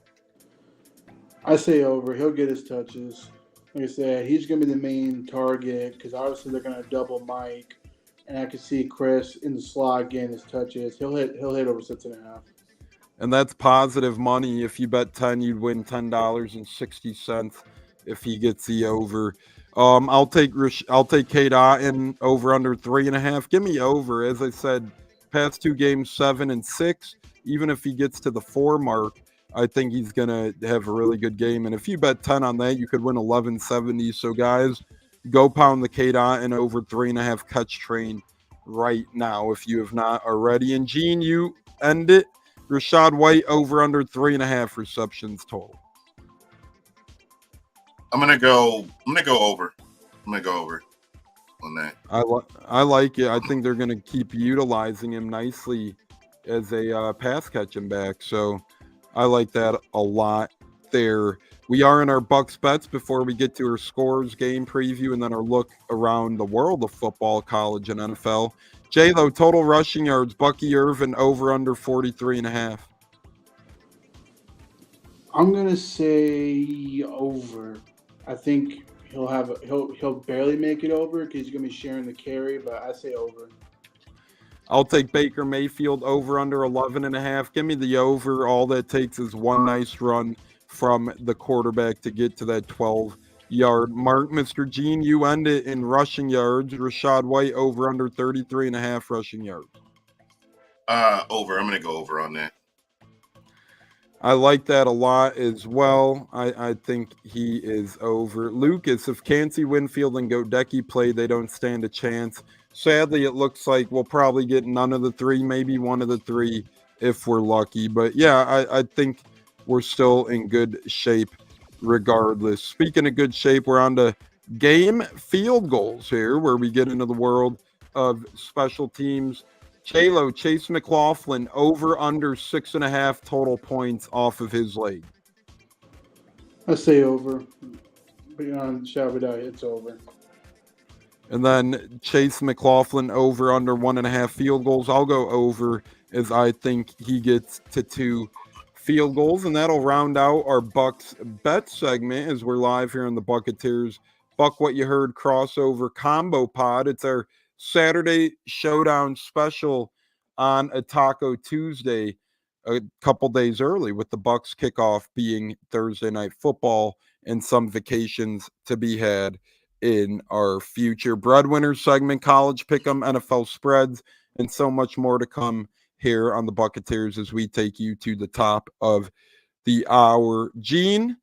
I say over. He'll get his touches. Like I said, he's going to be the main target because obviously they're going to double Mike, and I can see Chris in the slot getting his touches. He'll hit over 6.5. And that's positive money. If you bet 10, you'd win $10.60 if he gets the over. I'll take K-Dot in over under 3.5. Give me over. As I said, past 2 games, 7 and 6. Even if he gets to the 4 mark, I think he's going to have a really good game. And if you bet 10 on that, you could win 1170. So, guys, go pound the K-Dot and over 3.5 catch train right now if you have not already. And, Gene, you end it. Rachaad White over under 3.5 receptions total. I'm gonna go over. I'm gonna go over on that. I like it. I think they're gonna keep utilizing him nicely as a pass catching back. So I like that a lot there. We are in our Bucs bets before we get to our scores, game preview, and then our look around the world of football, college, and NFL. J-Lo, total rushing yards, Bucky Irvin over under 43.5. I'm gonna say over. I think he'll barely make it over because he's gonna be sharing the carry, but I say over. I'll take Baker Mayfield over under 11.5. Give me the over. All that takes is one nice run from the quarterback to get to that 12-yard mark. Mr. Gene, you end it in rushing yards. Rachaad White over under 33.5 rushing yards. Over. I'm going to go over on that. I like that a lot as well. I think he is over. Lucas, if Cansey, Winfield, and Godecki play, they don't stand a chance. Sadly, it looks like we'll probably get none of the 3, maybe one of the 3 if we're lucky. But, yeah, I think we're still in good shape regardless. Speaking of good shape, we're on to game field goals here where we get into the world of special teams. J-Lo, Chase McLaughlin, over under 6.5 total points off of his leg. I say over. Beyond Shabadai, it's over. And then Chase McLaughlin over under 1.5 field goals. I'll go over as I think he gets to 2 field goals. And that'll round out our Bucs bet segment as we're live here on the Buccateers Buc What You Heard crossover combo pod. It's our Saturday showdown special on a Taco Tuesday a couple days early, with the Bucs kickoff being Thursday night football and some vacations to be had in our future breadwinner segment, college pick'em, NFL spreads, and so much more to come here on the Buccateers as we take you to the top of the hour. Gene,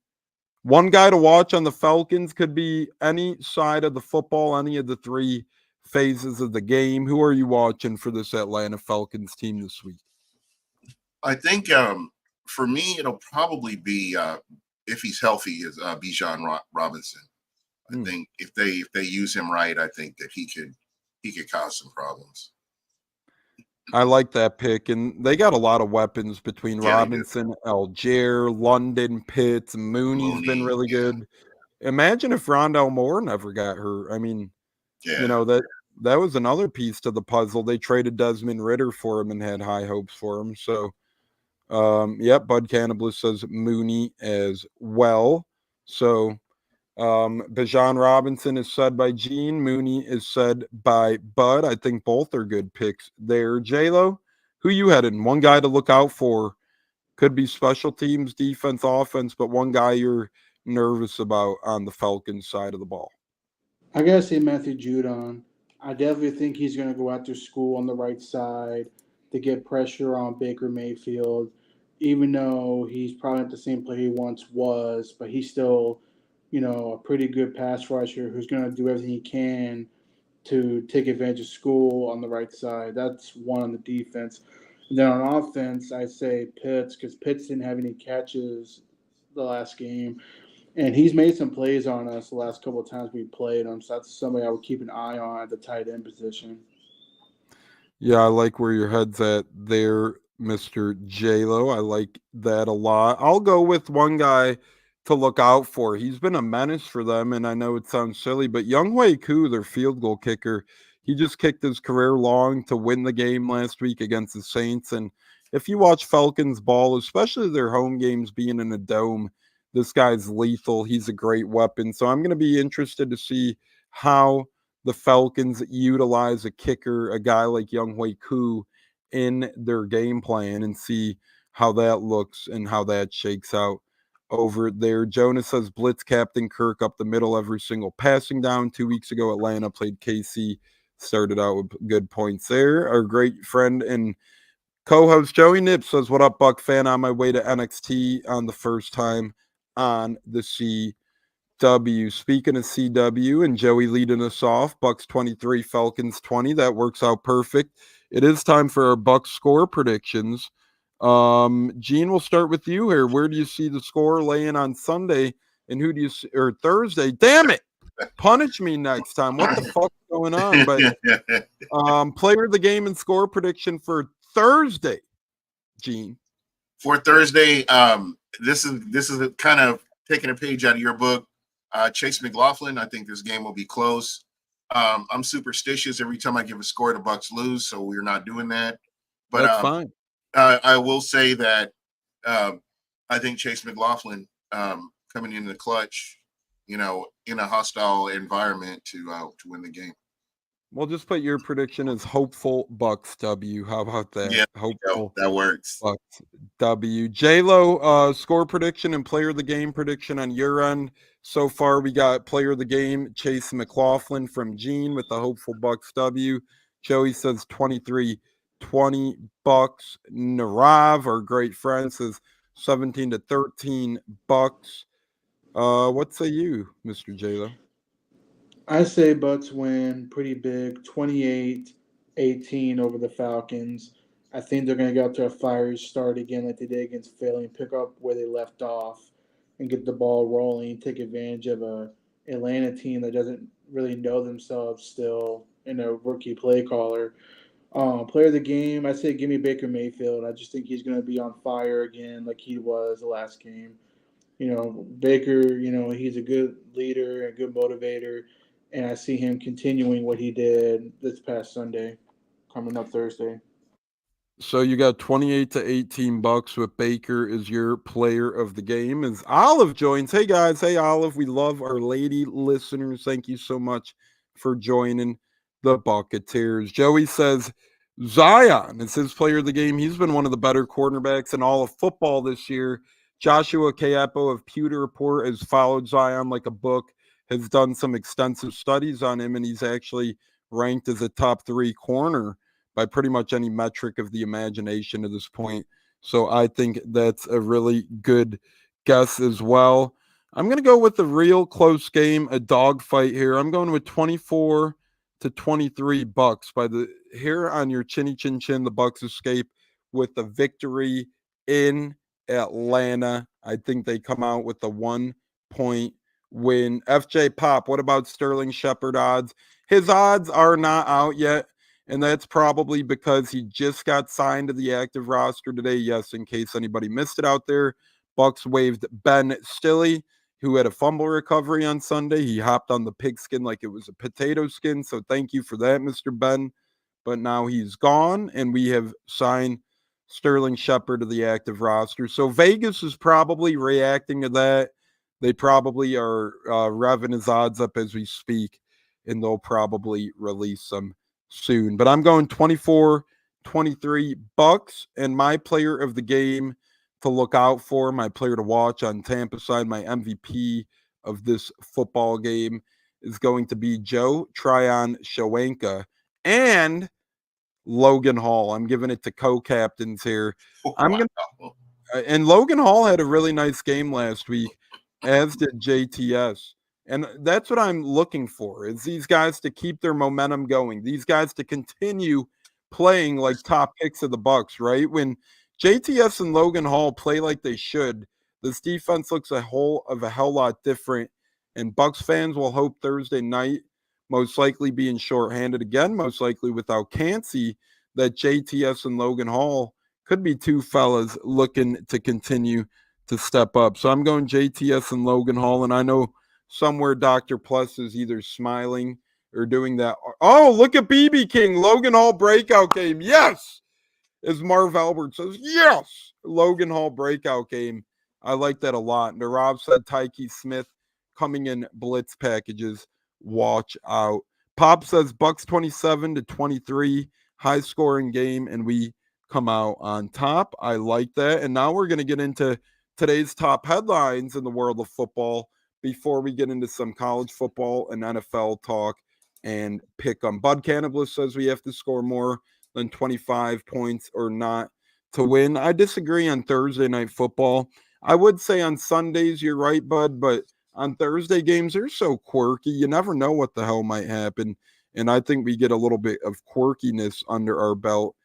one guy to watch on the Falcons, could be any side of the football, any of the 3 phases of the game. Who are you watching for this Atlanta Falcons team this week? I think for me, it'll probably be if he's healthy, is Bijan Robinson. I think if they use him right, I think that he could cause some problems. I like that pick, and they got a lot of weapons between Robinson, Algier, London, Pitts, Mooney's been really good. Imagine if Rondell Moore never got hurt. I mean, that was another piece to the puzzle. They traded Desmond Ridder for him and had high hopes for him. So, Bud Cannibal says Mooney as well. So, Bijan Robinson is said by Gene. Mooney is said by Bud. I think both are good picks there. J-Lo, who you heading? One guy to look out for. Could be special teams, defense, offense, but one guy you're nervous about on the Falcons side of the ball. I gotta say Matthew Judon. I definitely think he's gonna go after school on the right side to get pressure on Baker Mayfield, even though he's probably not the same player he once was, but he's still, a pretty good pass rusher who's going to do everything he can to take advantage of school on the right side. That's one on the defense. And then on offense, I'd say Pitts, because Pitts didn't have any catches the last game. And he's made some plays on us the last couple of times we played him. So that's somebody I would keep an eye on at the tight end position. Yeah, I like where your head's at there, Mr. J-Lo. I like that a lot. I'll go with one guy to look out for. He's been a menace for them, and I know it sounds silly, but Younghoe Koo, their field goal kicker, he just kicked his career long to win the game last week against the Saints. And if you watch Falcons ball, especially their home games being in a dome, this guy's lethal. He's a great weapon. So I'm going to be interested to see how the Falcons utilize a kicker, a guy like Younghoe Koo, in their game plan and see how that looks and how that shakes out over there. Jonas says blitz Captain Kirk up the middle every single passing down. 2 weeks ago, Atlanta played KC, started out with good points there. Our great friend and co-host Joey Nip says, what up, Buck fan? On my way to NXT on the first time on the CW. Speaking of CW and Joey leading us off, Bucks 23, Falcons 20. That works out perfect. It is time for our Bucks score predictions. Gene, we'll start with you here. Where do you see the score laying on Sunday, and who do you see, or Thursday? Damn it! Punish me next time. What the fuck's going on? But player of the game and score prediction for Thursday, Gene. For Thursday, this is kind of taking a page out of your book. Chase McLaughlin. I think this game will be close. I'm superstitious. Every time I give a score, the Bucks lose, so we're not doing that. But that's fine. I will say that I think Chase McLaughlin coming in the clutch, in a hostile environment to win the game. We'll just put your prediction as hopeful Bucks W. How about that? Yeah, hopeful that works. Bucks W. J-Lo, score prediction and player of the game prediction on your end. So far, we got player of the game, Chase McLaughlin from Gene with the hopeful Bucks W. Joey says 23-20 Bucks. Narav, our great friend, says 17-13 Bucks. What say you, Mr. J-Lo? I say Bucks win pretty big, 28-18 over the Falcons. I think they're going to get out to a fiery start again like they did against Philly, pick up where they left off and get the ball rolling, take advantage of a Atlanta team that doesn't really know themselves still, and a rookie play caller. Player of the game, I say give me Baker Mayfield. I just think he's going to be on fire again like he was the last game. Baker, he's a good leader, a good motivator, and I see him continuing what he did this past Sunday, coming up Thursday. So you got 28-18 Bucks with Baker as your player of the game. As Olive joins. Hey guys, hey Olive. We love our lady listeners. Thank you so much for joining the Buccateers. Joey says Zion is his player of the game. He's been one of the better cornerbacks in all of football this year. Joshua Capo of Pewter Report has followed Zion like a book, has done some extensive studies on him, and he's actually ranked as a top 3 corner by pretty much any metric of the imagination at this point. So I think that's a really good guess as well. I'm going to go with the real close game, a dogfight here. I'm going with 24-23 Bucks. By the hair on your chinny chin chin, the Bucks escape with the victory in Atlanta. I think they come out with a 1-point win. FJ Pop, what about Sterling Shepard odds? His odds are not out yet. And that's probably because he just got signed to the active roster today. Yes, in case anybody missed it out there, Bucks waived Ben Stille, who had a fumble recovery on Sunday. He hopped on the pigskin like it was a potato skin. So thank you for that, Mr. Ben. But now he's gone, and we have signed Sterling Shepard to the active roster. So Vegas is probably reacting to that. They probably are revving his odds up as we speak, and they'll probably release them soon. But I'm going 24-23 Bucks, and my player of the game to look out for, my player to watch on Tampa side, my MVP of this football game is going to be Joe Tryon-Shoyinka and Logan Hall. I'm giving it to co-captains here. And Logan Hall had a really nice game last week, as did JTS. And that's what I'm looking for, is these guys to keep their momentum going. These guys to continue playing like top picks of the Bucs, right? When JTS and Logan Hall play like they should, this defense looks a hell lot different. And Bucs fans will hope Thursday night, most likely being shorthanded again, most likely without Cansey, that JTS and Logan Hall could be two fellas looking to continue to step up. So I'm going JTS and Logan Hall, and I know somewhere Dr. Plus is either smiling or doing that. Oh, look at BB King. Logan Hall breakout game. Yes. As Marv Albert says, yes. Logan Hall breakout game. I like that a lot. And Rob said Tyke Smith coming in blitz packages. Watch out. Pop says Bucks 27-23. High scoring game. And we come out on top. I like that. And now we're going to get into today's top headlines in the world of football before we get into some college football and NFL talk and pick 'em. Bud Cannibals says we have to score more than 25 points or not to win. I disagree on Thursday night football. I would say on Sundays, you're right, Bud, but on Thursday games, they're so quirky. You never know what the hell might happen. And I think we get a little bit of quirkiness under our belt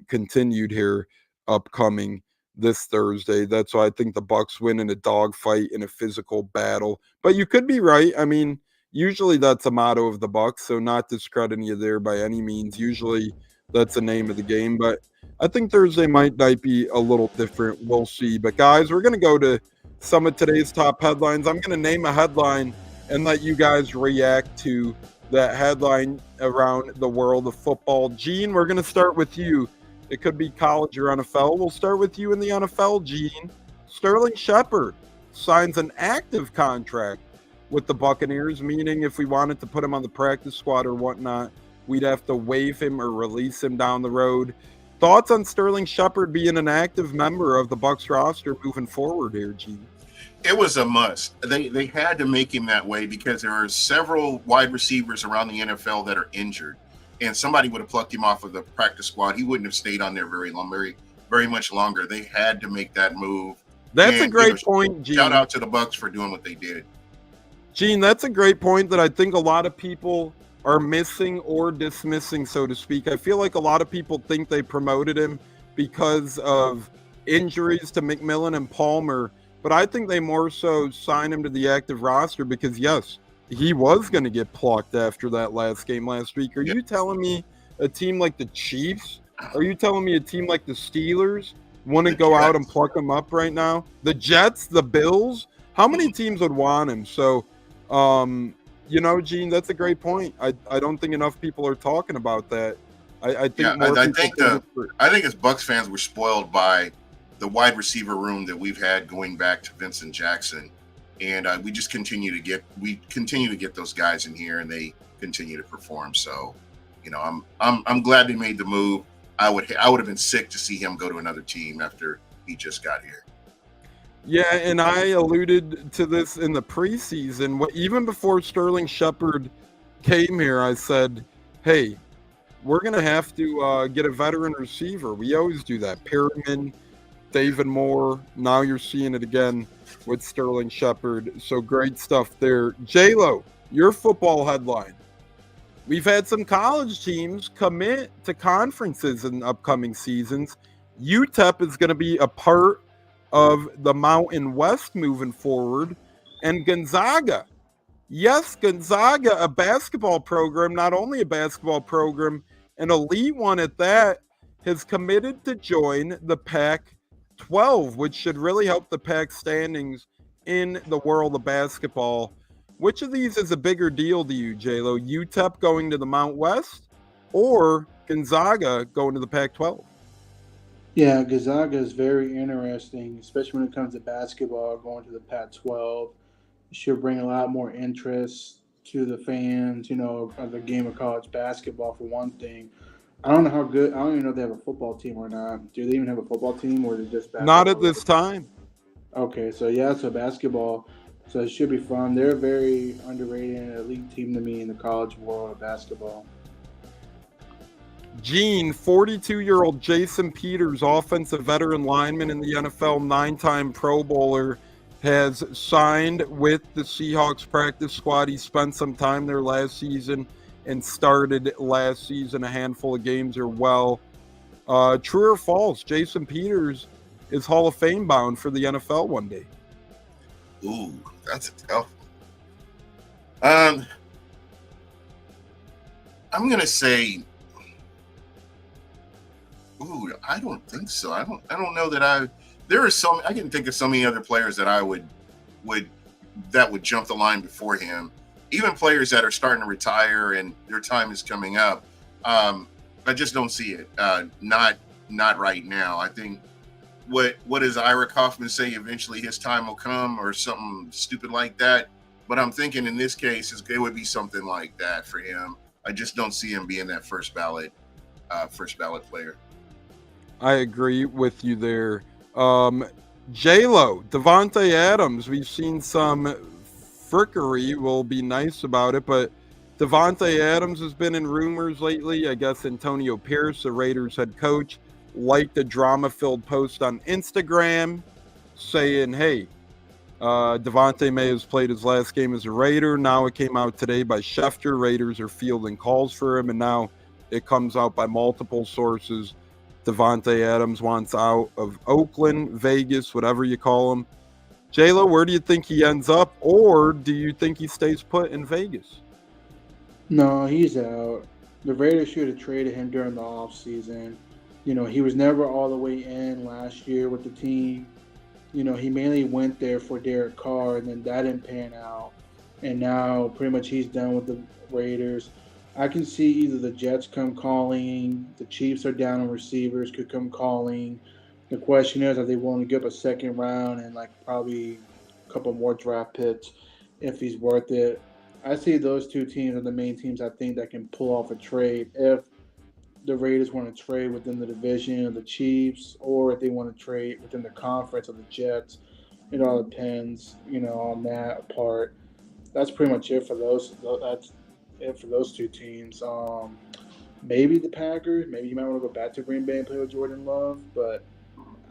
continued here upcoming this Thursday. That's why I think the Bucks win in a dogfight, in a physical battle. But you could be right. I mean, usually that's a motto of the Bucks, so not discrediting you there by any means. Usually that's the name of the game. But I think Thursday might be a little different. We'll see. But guys, we're going to go to some of today's top headlines. I'm going to name a headline and let you guys react to that headline around the world of football. Gene, we're going to start with you. It could be college or NFL. We'll start with you in the NFL, Gene. Sterling Shepard signs an active contract with the Buccaneers, meaning if we wanted to put him on the practice squad or whatnot, we'd have to waive him or release him down the road. Thoughts on Sterling Shepard being an active member of the Bucs roster moving forward here, Gene? It was a must. They had to make him that way because there are several wide receivers around the NFL that are injured. And somebody would have plucked him off of the practice squad. He wouldn't have stayed on there very much longer. They had to make that move. That's a great point, Gene. Shout out to the Bucs for doing what they did. Gene, that's a great point that I think a lot of people are missing or dismissing, so to speak. I feel like a lot of people think they promoted him because of injuries to McMillan and Palmer, but I think they more so signed him to the active roster because, yes, he was going to get plucked after that last game last week. Are you telling me a team like the Chiefs? Are you telling me a team like the Steelers wouldn't The go out and Jets. pluck him up right now? The Jets, the Bills? How many teams would want him? So, Gene, that's a great point. I don't think enough people are talking about that. I think more I people think as Bucs fans, we're spoiled by the wide receiver room that we've had going back to Vincent Jackson, and we just continue to get those guys in here, and they continue to perform. So, I'm glad they made the move. I would have been sick to see him go to another team after he just got here. Yeah, and I alluded to this in the preseason. Even before Sterling Shepard came here, I said, hey, we're going to have to get a veteran receiver. We always do that. Perriman, David Moore. Now you're seeing it again with Sterling Shepard. So great stuff there. J-Lo, your football headline. We've had some college teams commit to conferences in upcoming seasons. UTEP is going to be a part of the Mountain West moving forward. And Gonzaga. Yes, Gonzaga, a basketball program, not only a basketball program, an elite one at that, has committed to join the Pac-12, which should really help the Pac standings in the world of basketball. Which of these is a bigger deal to you, J-Lo? UTEP going to the Mount West or Gonzaga going to the Pac-12? Yeah, Gonzaga is very interesting, especially when it comes to basketball, going to the Pac-12. It should bring a lot more interest to the fans, of the game of college basketball, for one thing. I don't even know if they have a football team or not. Do they even have a football team, or is it just basketball? Not at this time. Okay, so basketball. So it should be fun. They're a very underrated and elite team to me in the college world of basketball. Gene, 42-year-old Jason Peters, offensive veteran lineman in the NFL, 9-time Pro Bowler, has signed with the Seahawks practice squad. He spent some time there last season and started last season a handful of games or well. True or false, Jason Peters is Hall of Fame bound for the NFL one day? Ooh, that's a tough one. I'm going to say, I don't think so. I don't know that I can think of so many other players that I would jump the line before him. Even players that are starting to retire and their time is coming up. I just don't see it. Not right now. I think what does Ira Kaufman say? Eventually his time will come, or something stupid like that. But I'm thinking in this case, it would be something like that for him. I just don't see him being that first ballot player. I agree with you there. J-Lo, Devontae Adams, we've seen some frickery. We'll be nice about it, but Devontae Adams has been in rumors lately. I guess Antonio Pierce, the Raiders head coach, liked a drama-filled post on Instagram saying, hey, Devontae may have played his last game as a Raider. Now it came out today by Schefter. Raiders are fielding calls for him, and now it comes out by multiple sources. Devontae Adams wants out of Oakland, Vegas, whatever you call him. J-Lo, where do you think he ends up, or do you think he stays put in Vegas? No, he's out. The Raiders should have traded him during the offseason. He was never all the way in last year with the team. He mainly went there for Derek Carr, and then that didn't pan out. And now pretty much he's done with the Raiders. I can see either the Jets come calling, the Chiefs are down on receivers, could come calling. The question is, are they willing to give up a second round and probably a couple more draft picks if he's worth it? I see those two teams are the main teams I think that can pull off a trade if the Raiders want to trade within the division of the Chiefs, or if they want to trade within the conference of the Jets. It all depends, on that part. That's pretty much it for those. That's it for those two teams. Maybe the Packers. Maybe you might want to go back to Green Bay and play with Jordan Love. But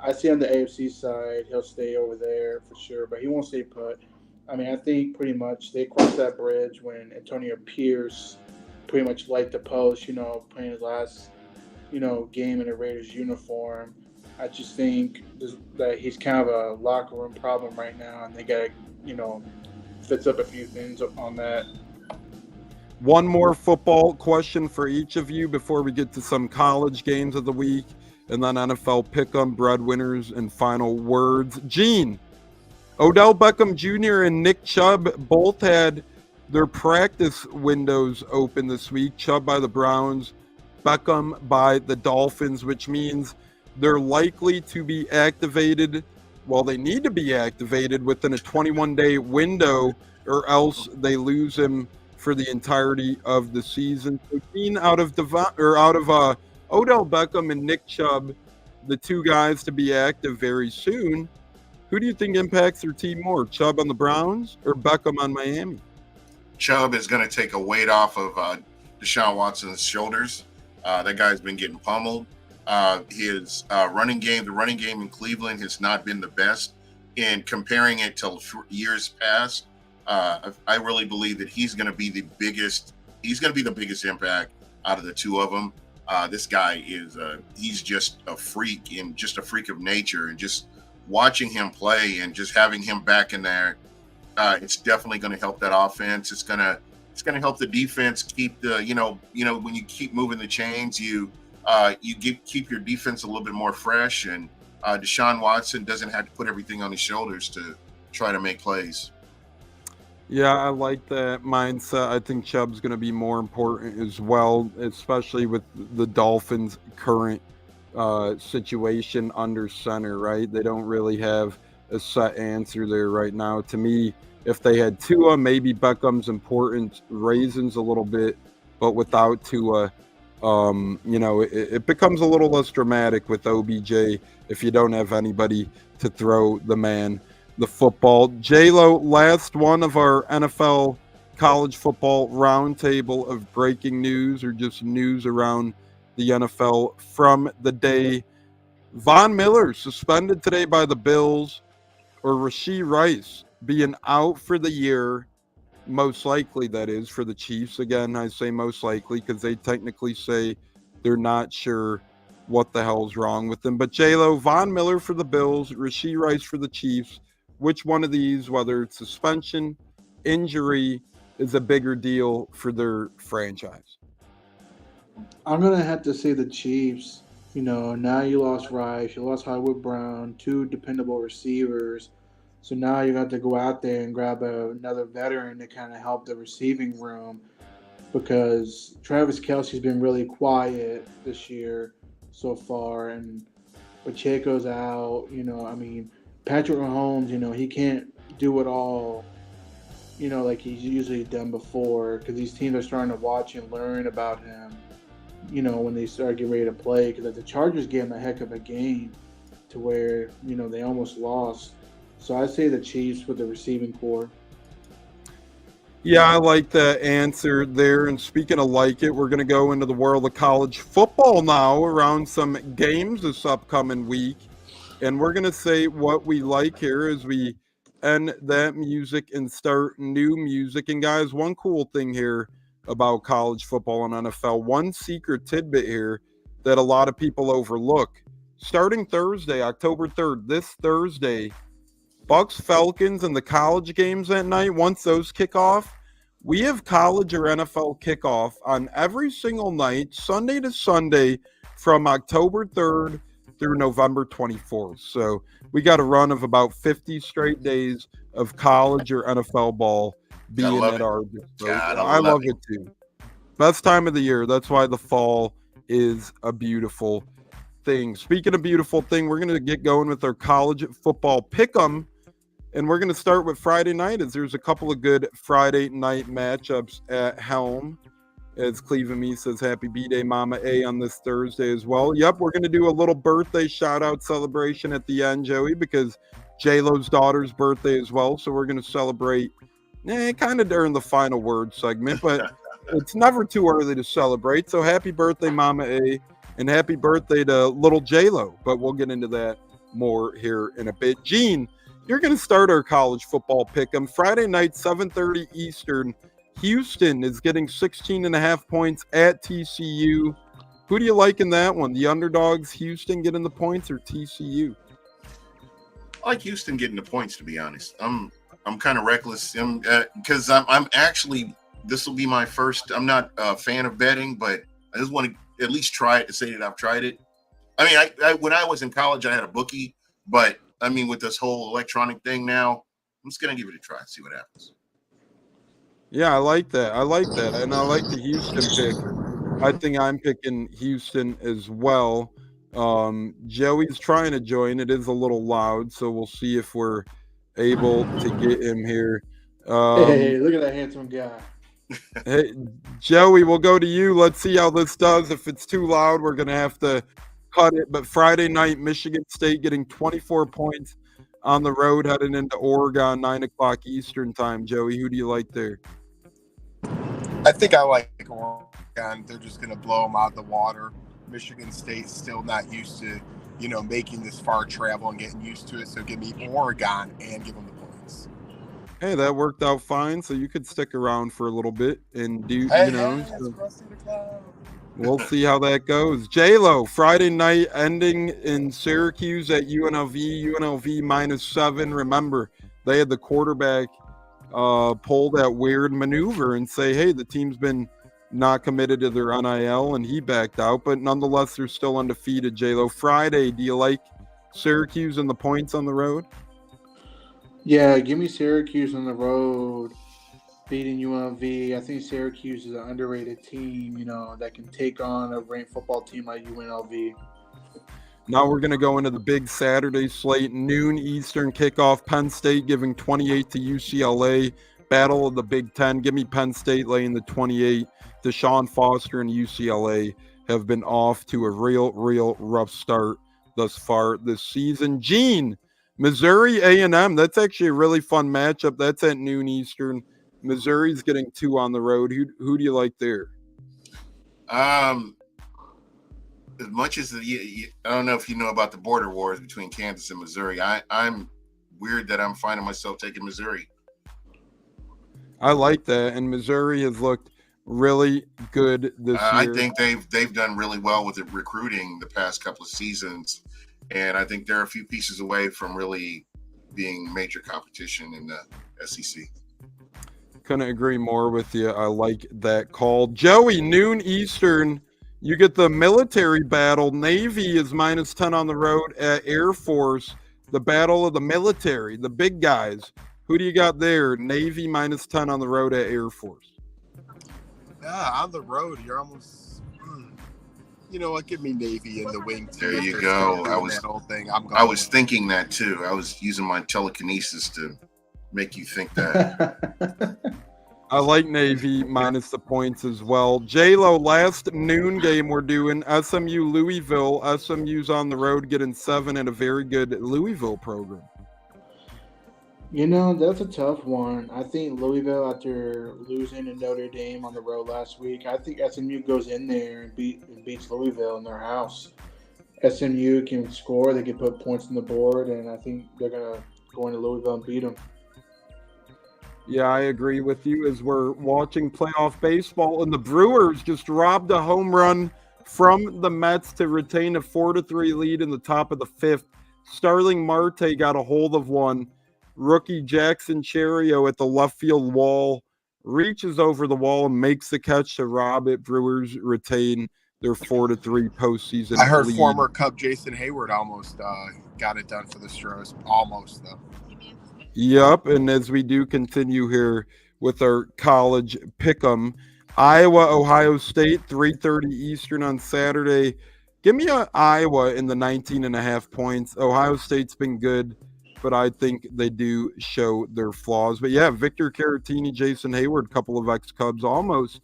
I see on the AFC side, he'll stay over there for sure. But he won't stay put. I think pretty much they crossed that bridge when Antonio Pierce pretty much liked the post, playing his last, game in a Raiders uniform. I just think that he's kind of a locker room problem right now, and they got to, fix up a few things on that. One more football question for each of you before we get to some college games of the week, and then NFL pick'em, breadwinners, and final words. Gene, Odell Beckham Jr. and Nick Chubb both had their practice windows open this week. Chubb by the Browns, Beckham by the Dolphins, which means they're likely to be activated. Well, they need to be activated within a 21-day window, or else they lose him for the entirety of the season. So, Gene, out of Odell Beckham and Nick Chubb, the two guys to be active very soon, who do you think impacts their team more, Chubb on the Browns or Beckham on Miami? Chubb is going to take a weight off of Deshaun Watson's shoulders. That guy's been getting pummeled. His the running game in Cleveland has not been the best. And comparing it to years past, I really believe that he's going to be the biggest. He's going to be the biggest impact out of the two of them. This guy he's just a freak, and just a freak of nature, and just watching him play and just having him back in there, it's definitely going to help that offense. It's going to help the defense keep the when you keep moving the chains, you keep your defense a little bit more fresh, and Deshaun Watson doesn't have to put everything on his shoulders to try to make plays. Yeah, I like that mindset. I think Chubb's going to be more important as well, especially with the Dolphins' current situation under center, right? They don't really have a set answer there right now. To me, if they had Tua, maybe Beckham's important, raisins a little bit, but without Tua, it becomes a little less dramatic with OBJ if you don't have anybody to throw the man the football. J-Lo, last one of our NFL college football roundtable of breaking news or just news around the NFL from the day. Von Miller suspended today by the Bills, or Rashee Rice being out for the year, most likely that is for the Chiefs. Again, I say most likely because they technically say they're not sure what the hell's wrong with them. But J-Lo, Von Miller for the Bills, Rashee Rice for the Chiefs. Which one of these, whether it's suspension, injury, is a bigger deal for their franchise? I'm going to have to say the Chiefs. Now you lost Rice, you lost Hollywood Brown, two dependable receivers. So now you got to go out there and grab another veteran to kind of help the receiving room, because Travis Kelce's been really quiet this year so far, and Pacheco's out. Patrick Mahomes, he can't do it all, like he's usually done before, because these teams are starting to watch and learn about him, when they start getting ready to play. Because the Chargers gave him a heck of a game to where, they almost lost. So I say the Chiefs with the receiving core. Yeah, I like that answer there. And speaking of like it, we're going to go into the world of college football now around some games this upcoming week. And we're going to say what we like here as we end that music and start new music. And guys, one cool thing here about college football and NFL, one secret tidbit here that a lot of people overlook. Starting Thursday, October 3rd, this Thursday, Bucs, Falcons, and the college games at night, once those kick off, we have college or NFL kickoff on every single night, Sunday to Sunday, from October 3rd through November 24th. So we got a run of about 50 straight days of college or NFL ball being at our disposal. I love it too. Best time of the year. That's why the fall is a beautiful thing. Speaking of beautiful thing, we're going to get going with our college football pick'em. And we're going to start with Friday night, as there's a couple of good Friday night matchups at helm. As Cleveland Me says, happy B-Day, Mama A, on this Thursday as well. Yep, we're going to do a little birthday shout-out celebration at the end, Joey, because J-Lo's daughter's birthday as well. So we're going to celebrate kind of during the final word segment, but it's never too early to celebrate. So happy birthday, Mama A, and happy birthday to little J-Lo. But we'll get into that more here in a bit. Gene, you're going to start our college football pick'em. Friday night, 7:30 Eastern. Houston is getting 16.5 points at TCU. Who do you like in that one? The underdogs, Houston, getting the points, or TCU? I like Houston getting the points, to be honest. I'm kind of reckless because I'm actually this will be my first. I'm not a fan of betting, but I just want to at least try it to say that I've tried it. I mean, I when I was in college, I had a bookie, but I mean, with this whole electronic thing now, I'm just gonna give it a try, see what happens. Yeah, I like that. I like that. And I like the Houston pick. I think I'm picking Houston as well. Joey's trying to join. It is a little loud, so we'll see if we're able to get him here. Hey, look at that handsome guy. Hey, Joey, we'll go to you. Let's see how this does. If it's too loud, we're going to have to cut it. But Friday night, Michigan State getting 24 points on the road heading into Oregon, 9 o'clock Eastern time. Joey, who do you like there? I think I like Oregon. They're just going to blow them out of the water. Michigan State's still not used to, making this far travel and getting used to it. So give me Oregon and give them the points. Hey, that worked out fine. So you could stick around for a little bit and do, we'll see how that goes. J-Lo, Friday night ending in Syracuse at UNLV. UNLV -7. Remember, they had the quarterback pull that weird maneuver and say, hey, the team's been not committed to their NIL, and he backed out. But nonetheless, they're still undefeated, J-Lo. Friday, do you like Syracuse and the points on the road? Yeah, give me Syracuse on the road beating UNLV. I think Syracuse is an underrated team, that can take on a ranked football team like UNLV. Now we're going to go into the big Saturday slate, noon Eastern kickoff. Penn State giving 28 to UCLA. Battle of the Big Ten. Give me Penn State laying the 28. Deshaun Foster and UCLA have been off to a real rough start thus far this season. Gene, Missouri A&M. That's actually a really fun matchup. That's at noon Eastern. Missouri's getting 2 on the road. Who do you like there? As much as I don't know if you know about the border wars between Kansas and Missouri. I'm weird that I'm finding myself taking Missouri. I like that, and Missouri has looked really good this year. I think they've done really well with the recruiting the past couple of seasons, and I think they're a few pieces away from really being major competition in the SEC. Couldn't agree more with you. I like that call. Joey, noon Eastern. You get the military battle. Navy is -10 on the road at Air Force. The battle of the military, the big guys. Who do you got there? Navy -10 on the road at Air Force. Yeah, on the road, you're almost. You know what? Give me Navy in the wing too. There you go. I was thinking that too. I was using my telekinesis to make you think that. I like Navy minus the points as well. J-Lo, last noon game we're doing SMU Louisville. SMU's on the road getting 7 at a very good Louisville program. That's a tough one. I think Louisville, after losing to Notre Dame on the road last week, I think SMU goes in there and beats Louisville in their house. SMU can score. They can put points on the board, and I think they're going to go into Louisville and beat them. Yeah, I agree with you as we're watching playoff baseball, and the Brewers just robbed a home run from the Mets to retain a 4-3 lead in the top of the 5th. Starling Marte got a hold of one. Rookie Jackson Cherio at the left field wall reaches over the wall and makes the catch to rob it. Brewers retain their 4-3 postseason I heard lead. former Cub Jason Hayward almost got it done for the Stros. Almost, though. Yep, and as we do continue here with our college pick'em, Iowa, Ohio State, 3:30 Eastern on Saturday. Give me Iowa in the 19.5 points. Ohio State's been good, but I think they do show their flaws. But yeah, Victor Caratini, Jason Hayward, couple of ex-Cubs almost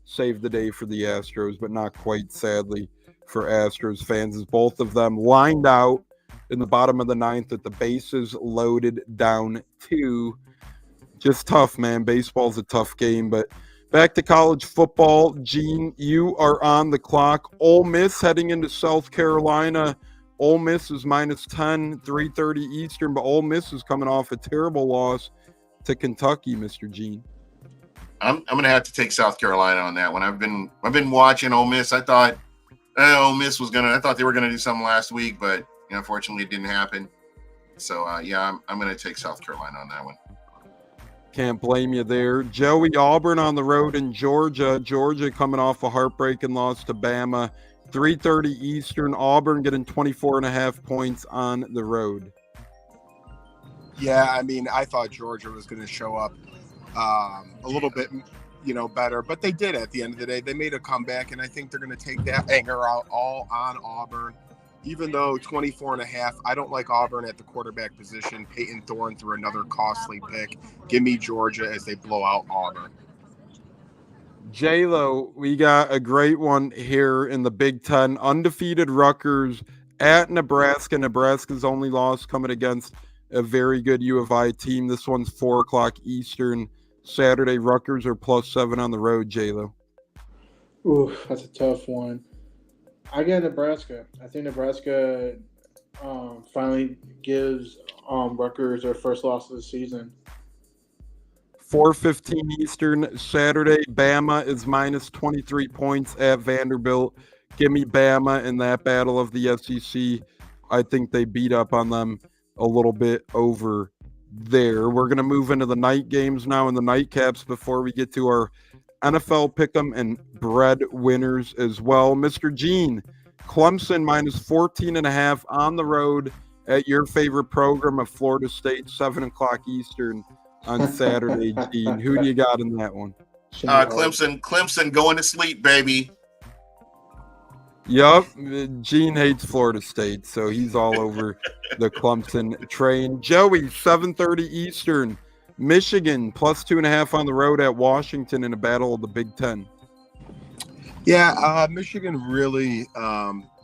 saved the day for the Astros, but not quite, sadly, for Astros fans, as both of them lined out in the bottom of the 9th with the bases loaded down 2. Just tough, man. Baseball's a tough game, but back to college football. Gene, you are on the clock. Ole Miss heading into South Carolina. Ole Miss is -10, 3:30 Eastern, but Ole Miss is coming off a terrible loss to Kentucky, Mr. Gene. I'm gonna have to take South Carolina on that one. I've been watching Ole Miss. I thought Ole Miss I thought they were gonna do something last week, but unfortunately it didn't happen. So I'm gonna take South Carolina on that one. Can't blame you there. Joey, Auburn on the road in Georgia. Georgia coming off a heartbreaking loss to Bama. 3:30 Eastern. Auburn getting 24.5 points on the road. Yeah, I mean, I thought Georgia was going to show up a little bit, better, but they did at the end of the day. They made a comeback, and I think they're going to take that anger out all on Auburn. Even though 24.5, I don't like Auburn at the quarterback position. Peyton Thorne threw another costly pick. Give me Georgia as they blow out Auburn. J-Lo, we got a great one here in the Big Ten. Undefeated Rutgers at Nebraska. Nebraska's only loss coming against a very good U of I team. This one's 4 o'clock Eastern Saturday. Rutgers are +7 on the road, J-Lo. Ooh, that's a tough one. I get Nebraska. I think Nebraska finally gives Rutgers their first loss of the season. 4:15 Eastern Saturday. Bama is -23 points at Vanderbilt. Give me Bama in that battle of the SEC. I think they beat up on them a little bit over there. We're going to move into the night games now and the nightcaps before we get to our NFL pick'em and bread winners as well. Mr. Gene, Clemson -14.5 on the road at your favorite program of Florida State, 7 o'clock Eastern on Saturday. Gene, who do you got in that one? Clemson going to sleep, baby. Yup, Gene hates Florida State, so he's all over the Clemson train. Joey, 7:30 Eastern. Michigan +2.5 on the road at Washington in a battle of the Big Ten. Yeah, Michigan really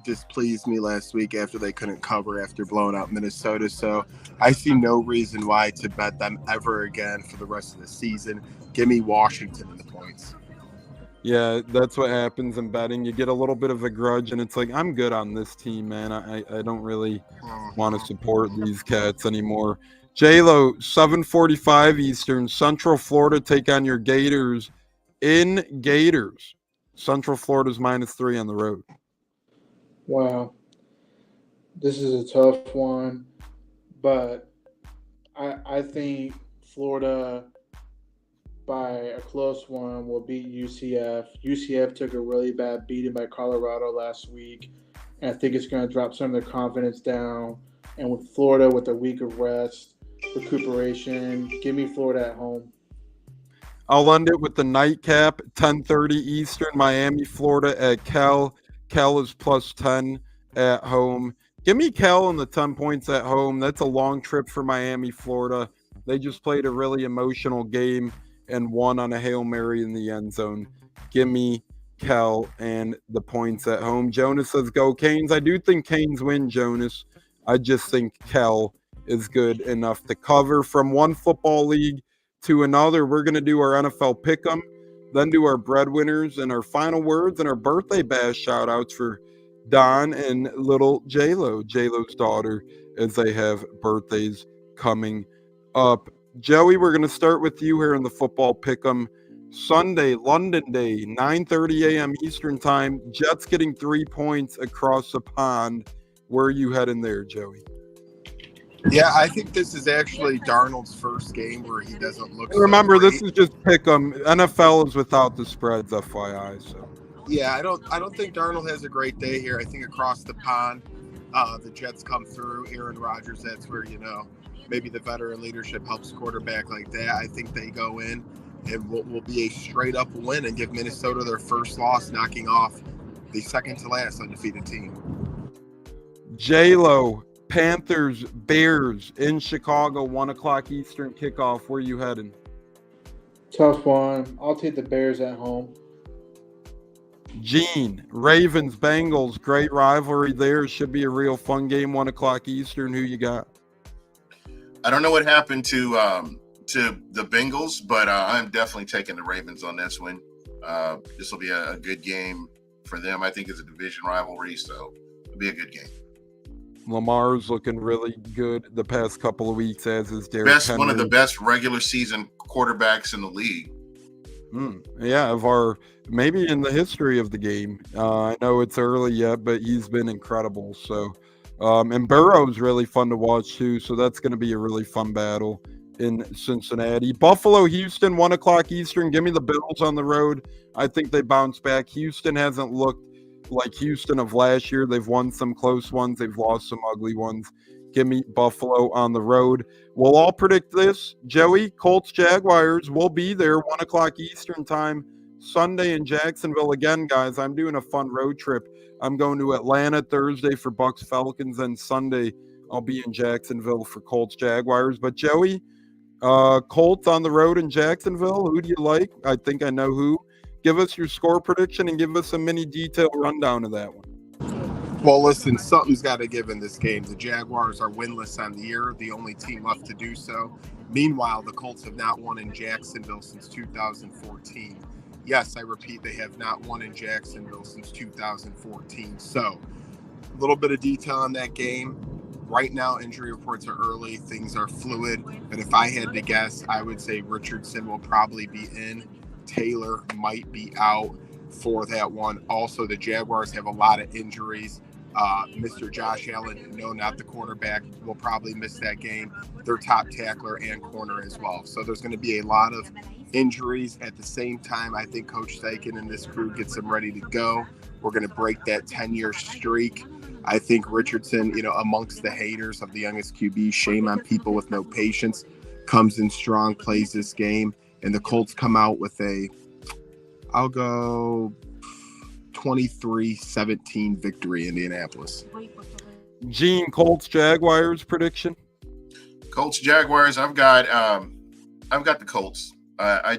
displeased me last week after they couldn't cover after blowing out Minnesota. So I see no reason why to bet them ever again for the rest of the season. Give me Washington in the points. Yeah, that's what happens in betting. You get a little bit of a grudge, and it's like, I'm good on this team, man. I don't really want to support these cats anymore. J-Lo, 7:45 Eastern. Central Florida take on your Gators in Gators. Central Florida's -3 on the road. Wow. This is a tough one, but I think Florida, by a close one, will beat UCF. UCF took a really bad beating by Colorado last week, and I think it's going to drop some of their confidence down. And with Florida, with a week of rest, recuperation, give me Florida at home. I'll end it with the nightcap, 10:30 Eastern, Miami, Florida at Cal. Cal is +10 at home. Give me Cal and the 10 points at home. That's a long trip for Miami, Florida. They just played a really emotional game and won on a Hail Mary in the end zone. Give me Cal and the points at home. Jonas says go Canes. I do think Canes win, Jonas. I just think Cal is good enough to cover. From one football league to another, we're going to do our NFL pick'em, then do our breadwinners and our final words and our birthday bash shout outs for Don and little J-Lo, J-Lo's daughter, as they have birthdays coming up. Joey, we're going to start with you here in the football pick'em. Sunday, London Day, 9:30 a.m. Eastern Time. Jets getting 3 points across the pond. Where are you heading there, Joey? Yeah, I think this is actually Darnold's first game where he doesn't look. Remember, so great. this is just pick'em. NFL is without the spreads, FYI. So. Yeah, I don't think Darnold has a great day here. I think across the pond, the Jets come through. Aaron Rodgers, that's where maybe the veteran leadership helps quarterback like that. I think they go in and will be a straight up win and give Minnesota their first loss, knocking off the second to last undefeated team. J-Lo, Panthers, Bears in Chicago, 1 o'clock Eastern kickoff. Where you heading? Tough one. I'll take the Bears at home. Gene, Ravens, Bengals, great rivalry there. Should be a real fun game, 1 o'clock Eastern. Who you got? I don't know what happened to the Bengals, but I'm definitely taking the Ravens on this one. This will be a good game for them. I think it's a division rivalry, so it'll be a good game. Lamar's looking really good the past couple of weeks, as is Derrick Henry. One of the best regular season quarterbacks in the league. Yeah, maybe in the history of the game. I know it's early yet, but he's been incredible. So, and Burrow's really fun to watch too. So that's going to be a really fun battle in Cincinnati. Buffalo, Houston, 1 o'clock Eastern. Give me the Bills on the road. I think they bounce back. Houston hasn't looked like Houston of last year. They've won some close ones. They've lost some ugly ones. Give me Buffalo on the road. We'll all predict this. Joey, Colts, Jaguars will be there 1 o'clock Eastern time Sunday in Jacksonville. Again, guys, I'm doing a fun road trip. I'm going to Atlanta Thursday for Bucs Falcons, and Sunday I'll be in Jacksonville for Colts Jaguars. But Joey, Colts on the road in Jacksonville, who do you like? I think I know who. Give us your score prediction and give us a mini detail rundown of that one. Well, listen, something's got to give in this game. The Jaguars are winless on the year, the only team left to do so. Meanwhile, the Colts have not won in Jacksonville since 2014. Yes, I repeat, they have not won in Jacksonville since 2014. So, a little bit of detail on that game. Right now, injury reports are early. Things are fluid. But if I had to guess, I would say Richardson will probably be in. Taylor might be out for that one. Also, the Jaguars have a lot of injuries. Mr. Josh Allen, no, not the quarterback, will probably miss that game. Their top tackler and corner as well. So there's going to be a lot of injuries. At the same time, I think Coach Steichen and this crew gets them ready to go. We're going to break that 10-year streak. I think Richardson, amongst the haters of the youngest QB, shame on people with no patience, comes in strong, plays this game, and the Colts come out with I'll go 23-17 victory, Indianapolis. Gene, Colts Jaguars prediction. Colts Jaguars. I've got the Colts. I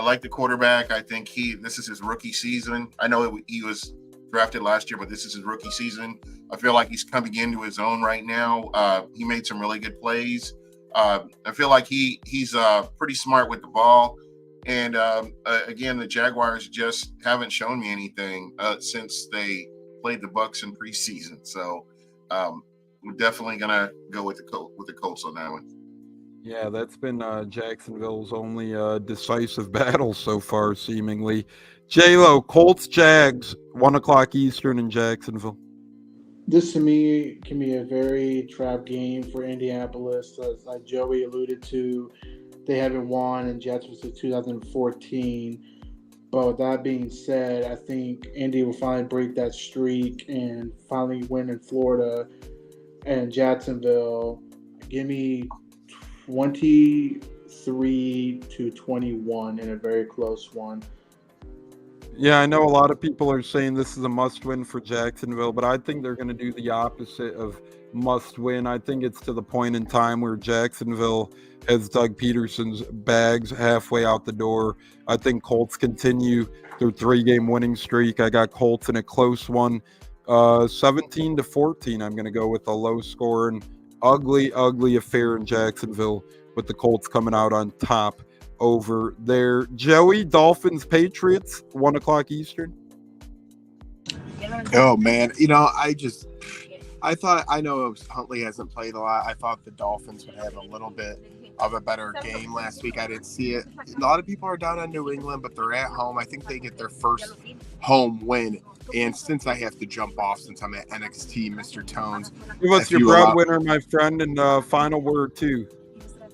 like the quarterback. I think this is his rookie season. I know he was drafted last year, but this is his rookie season. I feel like he's coming into his own right now. He made some really good plays. I feel like he's pretty smart with the ball. And again, the Jaguars just haven't shown me anything since they played the Bucs in preseason. So we're definitely gonna go with the Colts on that one. Yeah, that's been Jacksonville's only decisive battle so far, seemingly. J-Lo, Colts Jags, 1 o'clock Eastern in Jacksonville. This to me can be a very trap game for Indianapolis. Like Joey alluded to, they haven't won in Jacksonville since 2014. But with that being said, I think Indy will finally break that streak and finally win in Florida and Jacksonville. Give me 23-21 in a very close one. Yeah, I know a lot of people are saying this is a must-win for Jacksonville, but I think they're going to do the opposite of must-win. I think it's to the point in time where Jacksonville has Doug Peterson's bags halfway out the door. I think Colts continue their 3-game winning streak. I got Colts in a close one, 17-14. I'm going to go with a low-scoring, ugly affair in Jacksonville with the Colts coming out on top over there. Joey, Dolphins, Patriots, 1 o'clock Eastern. Oh man, I know Huntley hasn't played a lot. I thought the Dolphins would have a little bit of a better game last week. I didn't see it. A lot of people are down on New England, but they're at home. I think they get their first home win. And since I have to jump off, since I'm at NXT, Mr. Tones, Give us your breadwinner, my friend, and final word too.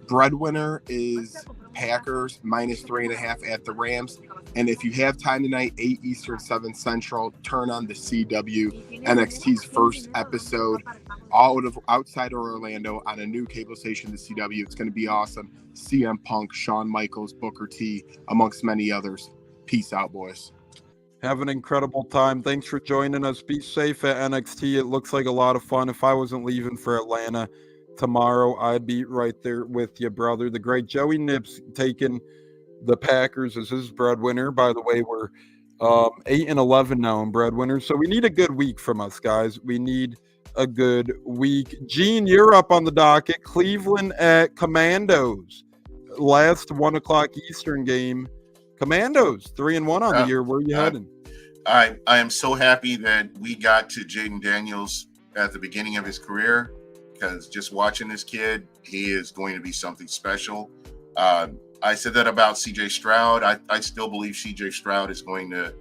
Breadwinner is Packers -3.5 at the Rams. And if you have time tonight, 8 Eastern, 7 Central, turn on the CW, NXT's first episode outside of Orlando on a new cable station, the CW. It's going to be awesome. CM Punk, Shawn Michaels, Booker T, amongst many others. Peace out, boys. Have an incredible time. Thanks for joining us. Be safe at NXT. It looks like a lot of fun. If I wasn't leaving for Atlanta tomorrow, I'd be right there with you, brother. The great Joey Nips taking the Packers as his breadwinner. By the way, we're 8-11 now in breadwinners, so we need a good week from us, guys. We need a good week. Gene, you're up on the docket. Cleveland at Commandos. Last 1 o'clock Eastern game. Commandos 3-1 on the year. Where are you heading? I am so happy that we got to Jaden Daniels at the beginning of his career, because just watching this kid, he is going to be something special. I said that about CJ Stroud. I still believe CJ Stroud is going to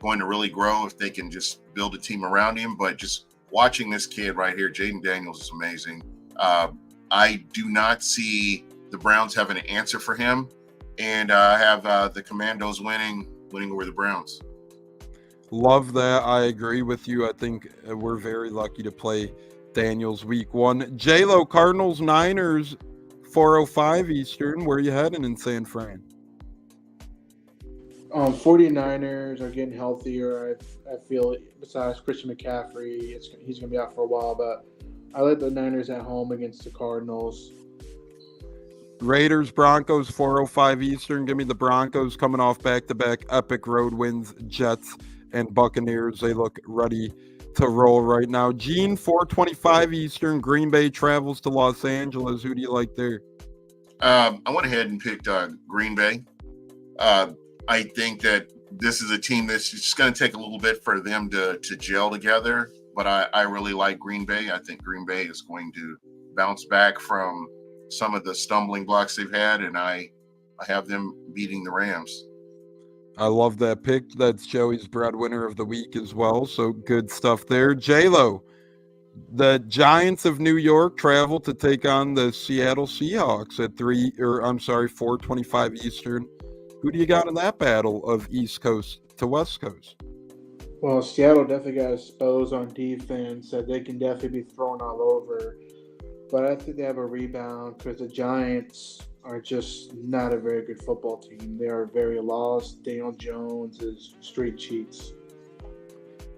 really grow if they can just build a team around him. But just watching this kid right here, Jaden Daniels, is amazing. I do not see the Browns having an answer for him, and I have the Commandos winning over the Browns. Love that. I agree with you. I think we're very lucky to play Daniels week 1. J-Lo, Cardinals, Niners, 4:05 Eastern. Where are you heading in San Fran? 49ers are getting healthier. I feel besides Christian McCaffrey, he's going to be out for a while, but I like the Niners at home against the Cardinals. Raiders, Broncos, 4:05 Eastern. Give me the Broncos coming off back-to-back epic road wins. Jets and Buccaneers, they look ready to roll right now. Gene, 4:25 Eastern. Green Bay travels to Los Angeles. Who do you like there? I went ahead and picked Green Bay. I think that this is a team that's just going to take a little bit for them to gel together, but I really like Green Bay. I think Green Bay is going to bounce back from some of the stumbling blocks they've had, and I have them beating the Rams. I love that pick. That's Joey's breadwinner of the week as well, so good stuff there. J-Lo, the Giants of New York travel to take on the Seattle Seahawks at 4:25 Eastern. Who do you got in that battle of East Coast to West Coast? Well, Seattle definitely got exposed on defense, so they can definitely be thrown all over. But I think they have a rebound because the Giants are just not a very good football team. They are very lost. Daniel Jones is straight cheats.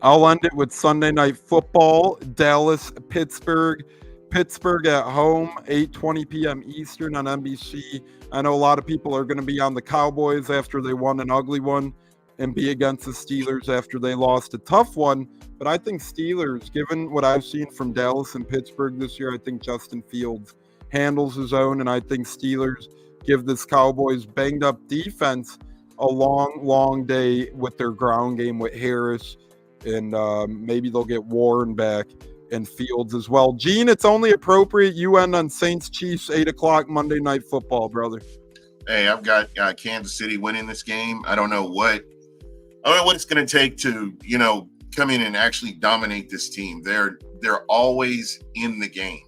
I'll end it with Sunday Night Football, Dallas, Pittsburgh. Pittsburgh at home, 8:20 p.m. Eastern on NBC. I know a lot of people are going to be on the Cowboys after they won an ugly one and be against the Steelers after they lost a tough one. But I think Steelers, given what I've seen from Dallas and Pittsburgh this year, I think Justin Fields handles his own, and I think Steelers give this Cowboys banged up defense a long, long day with their ground game with Harris, and maybe they'll get Warren back and Fields as well. Gene, it's only appropriate you end on Saints Chiefs 8:00 Monday Night Football, brother. Hey, I've got Kansas City winning this game. I don't know what it's going to take to come in and actually dominate this team. They're always in the game,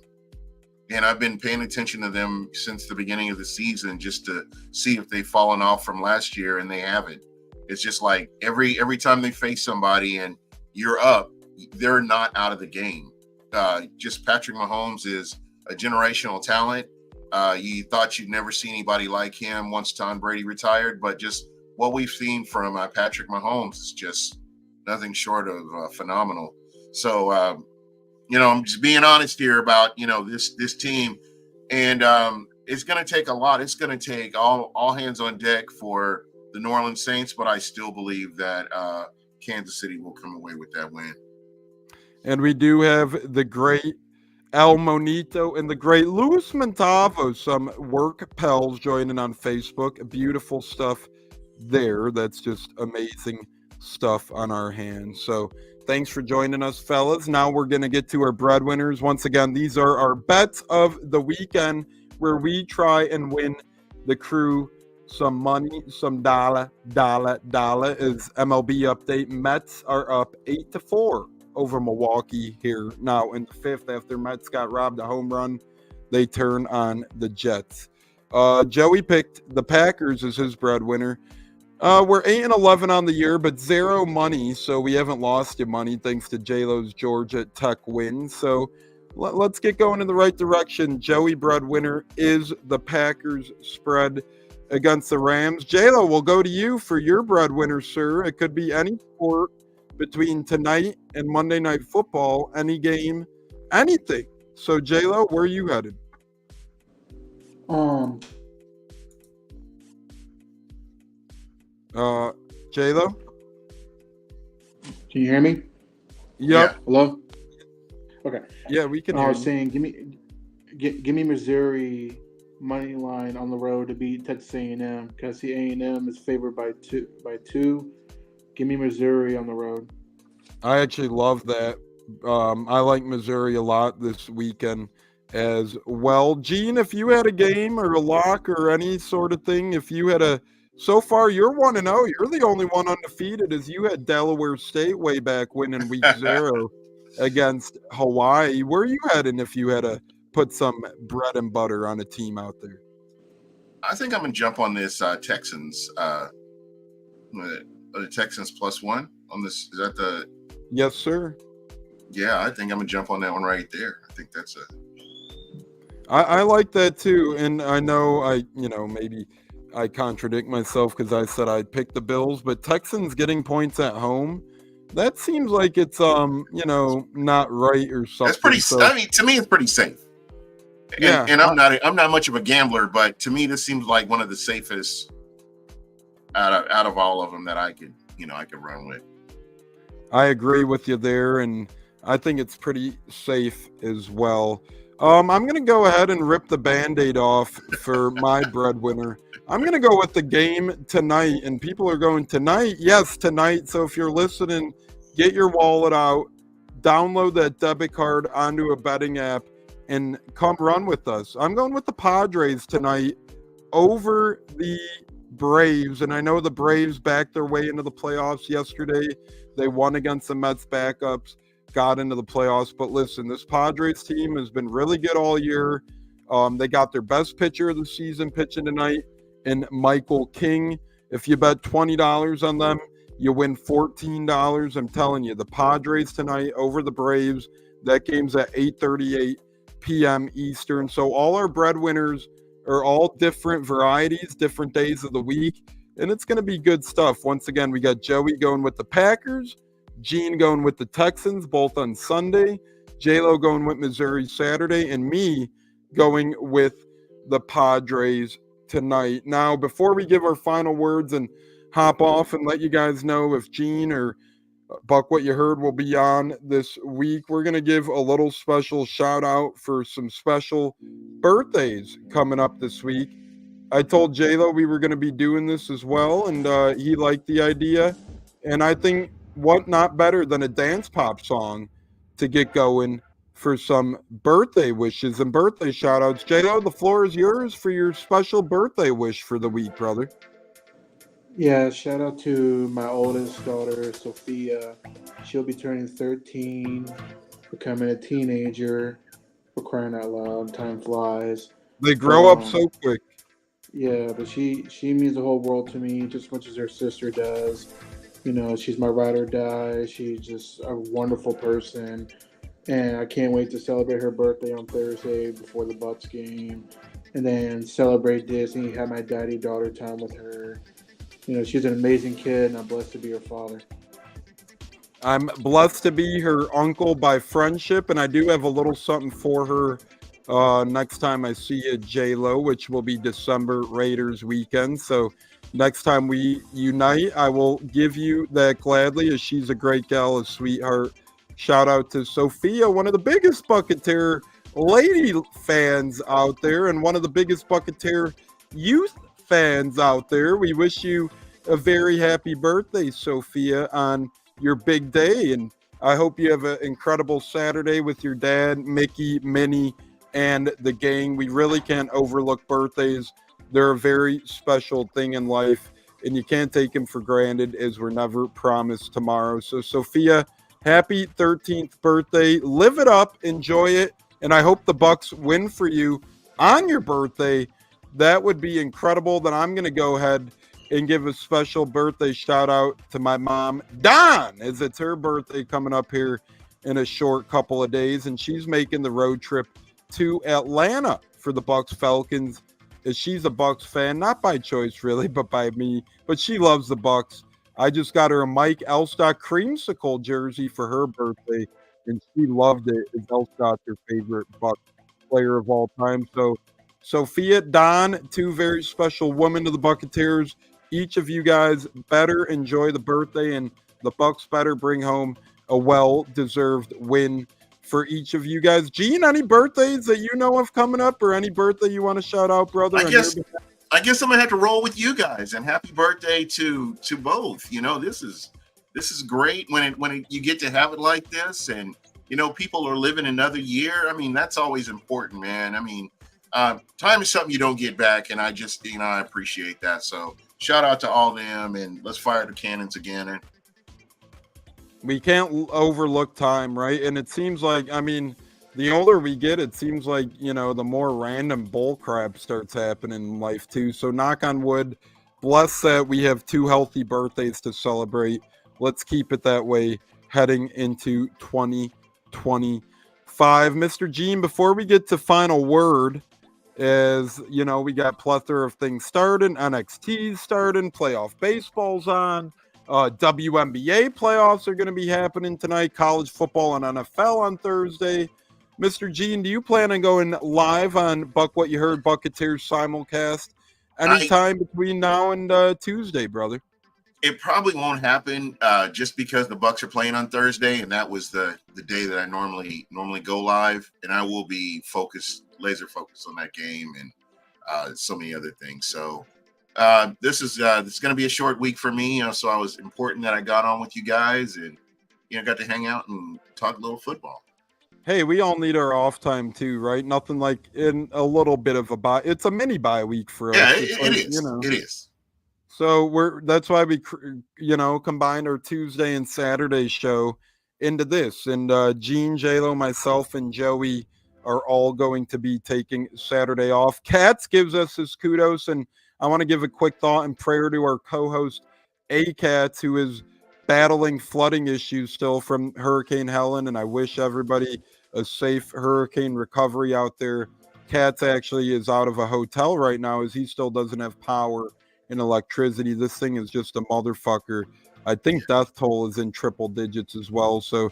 and I've been paying attention to them since the beginning of the season just to see if they've fallen off from last year, and they haven't. It's just like every time they face somebody and you're up, they're not out of the game. Just Patrick Mahomes is a generational talent. You thought you'd never see anybody like him once Tom Brady retired, but just what we've seen from Patrick Mahomes is just nothing short of phenomenal. So, I'm just being honest here about, this team, and it's going to take a lot. It's going to take all hands on deck for the New Orleans Saints, but I still believe that Kansas City will come away with that win. And we do have the great El Monito and the great Luis Montavo, some work pals joining on Facebook. Beautiful stuff there. That's just amazing stuff on our hands. So thanks for joining us, fellas. Now we're going to get to our breadwinners. Once again, these are our bets of the weekend where we try and win the crew some money, some dollar. Is MLB update. Mets are up 8-4 over Milwaukee here now in the fifth. After Mets got robbed a home run, they turn on the Jets. Joey picked the Packers as his breadwinner. We're 8-11 on the year, but zero money, so we haven't lost your money thanks to J-Lo's Georgia Tech win. So let's get going in the right direction. Joey breadwinner is the Packers spread against the Rams. J-Lo, we'll go to you for your breadwinner, sir. It could be any sport between tonight and Monday Night Football, any game, anything. So, J-Lo, where are you headed? J-Lo? Can you hear me? Yep. Yeah. Hello? Okay. Yeah, we can I hear was you. saying, give me Missouri money line on the road to beat Texas A&M because the A&M is favored by two. Give me Missouri on the road. I actually love that. I like Missouri a lot this weekend as well. Gene, if you had a game or a lock or any sort of thing, if you had so far you're 1-0. You're the only one undefeated as you had Delaware State way back winning week 0 against Hawaii. Where are you heading if you had a put some bread and butter on a team out there. I think I'm gonna jump on this Texans. The Texans +1 on this. Is that the? Yes, sir. Yeah, I think I'm gonna jump on that one right there. I think that's a. I like that too, and I know maybe I contradict myself because I said I'd pick the Bills, but Texans getting points at home, that seems like it's not right or something. That's pretty. So, I mean, to me, it's pretty safe. And, yeah, and I'm not much of a gambler, but to me, this seems like one of the safest out of all of them that I could run with. I agree with you there, and I think it's pretty safe as well. I'm going to go ahead and rip the Band-Aid off for my breadwinner. I'm going to go with the game tonight, and people are going tonight. Yes, tonight. So if you're listening, get your wallet out, download that debit card onto a betting app, and come run with us. I'm going with the Padres tonight over the Braves, and I know the Braves backed their way into the playoffs yesterday. They won against the Mets backups, got into the playoffs. But listen, this Padres team has been really good all year. They got their best pitcher of the season pitching tonight in Michael King. If you bet $20 on them, you win $14. I'm telling you, the Padres tonight over the Braves. That game's at 8:38 p.m. Eastern. So all our breadwinners are all different varieties, different days of the week, and it's going to be good stuff. Once again, we got Joey going with the Packers, Gene going with the Texans, both on Sunday, J-Lo going with Missouri Saturday, and me going with the Padres tonight. Now, before we give our final words and hop off and let you guys know if Gene or Buc What You Heard will be on this week, we're going to give a little special shout out for some special birthdays coming up this week. I told J-Lo we were going to be doing this as well, and he liked the idea. And I think what not better than a dance pop song to get going for some birthday wishes and birthday shout outs. J-Lo, the floor is yours for your special birthday wish for the week, brother. Yeah, shout out to my oldest daughter, Sophia. She'll be turning 13, becoming a teenager. For crying out loud, time flies. They grow up so quick. Yeah, but she means the whole world to me, just as much as her sister does. She's my ride or die. She's just a wonderful person. And I can't wait to celebrate her birthday on Thursday before the Bucs game. And then celebrate Disney, have my daddy-daughter time with her. She's an amazing kid, and I'm blessed to be her father. I'm blessed to be her uncle by friendship, and I do have a little something for her next time I see you, J-Lo, which will be December Raiders weekend. So next time we unite, I will give you that gladly, as she's a great gal, a sweetheart. Shout out to Sophia, one of the biggest Buccateer lady fans out there, and one of the biggest Buccateer youth fans out there. We wish you a very happy birthday, Sophia, on your big day, and I hope you have an incredible Saturday with your dad, Mickey, Minnie, and the gang. We really can't overlook birthdays. They're a very special thing in life, and you can't take them for granted, as we're never promised tomorrow. So Sophia, happy 13th birthday. Live it up, enjoy it, and I hope the Bucs win for you on your birthday. That would be incredible. Then I'm going to go ahead and give a special birthday shout out to my mom, Dawn, as it's her birthday coming up here in a short couple of days. And she's making the road trip to Atlanta for the Bucs Falcons, as she's a Bucs fan, not by choice really, but by me. But she loves the Bucs. I just got her a Mike Elstock creamsicle jersey for her birthday, and she loved it. As Elstock's her favorite Bucs player of all time. So Sophia, Don, two very special women to the Buccateers. Each of you guys better enjoy the birthday, and the Bucs better bring home a well-deserved win for each of you guys. Gene, any birthdays that you know of coming up, or any birthday you want to shout out, brother? I guess I'm gonna have to roll with you guys, and happy birthday to both. This is great when you get to have it like this, and people are living another year. I mean, that's always important, man. I mean, time is something you don't get back, and I just I appreciate that. So shout out to all them, and let's fire the cannons again. And we can't overlook time, right? And it seems like, The older we get, it seems like, the more random bull crap starts happening in life too. So knock on wood, bless that we have 2 healthy birthdays to celebrate. Let's keep it that way heading into 2025. Mr. Gene, before we get to final word, as we got plethora of things starting, NXT's starting, playoff baseball's on, WNBA playoffs are going to be happening tonight, college football and NFL on Thursday. Mr. Gene, do you plan on going live on Buc What You Heard Buccateers simulcast anytime between now and Tuesday, brother? It probably won't happen just because the Bucs are playing on Thursday, and that was the day that I normally go live, and I will be laser focused on that game and so many other things. So this is going to be a short week for me. So I was important that I got on with you guys and got to hang out and talk a little football. Hey, we all need our off time too, right? Nothing like in a little bit of a bye. It's a mini bye week for us. Yeah, it is. It is. So that's why we, combined our Tuesday and Saturday show into this. And Gene, J-Lo, myself, and Joey are all going to be taking Saturday off. Katz gives us his kudos, and I want to give a quick thought and prayer to our co-host, A-Katz, who is battling flooding issues still from Hurricane Helen, and I wish everybody a safe hurricane recovery out there. Katz actually is out of a hotel right now as he still doesn't have power and electricity. This thing is just a motherfucker. I think death toll is in triple digits as well. So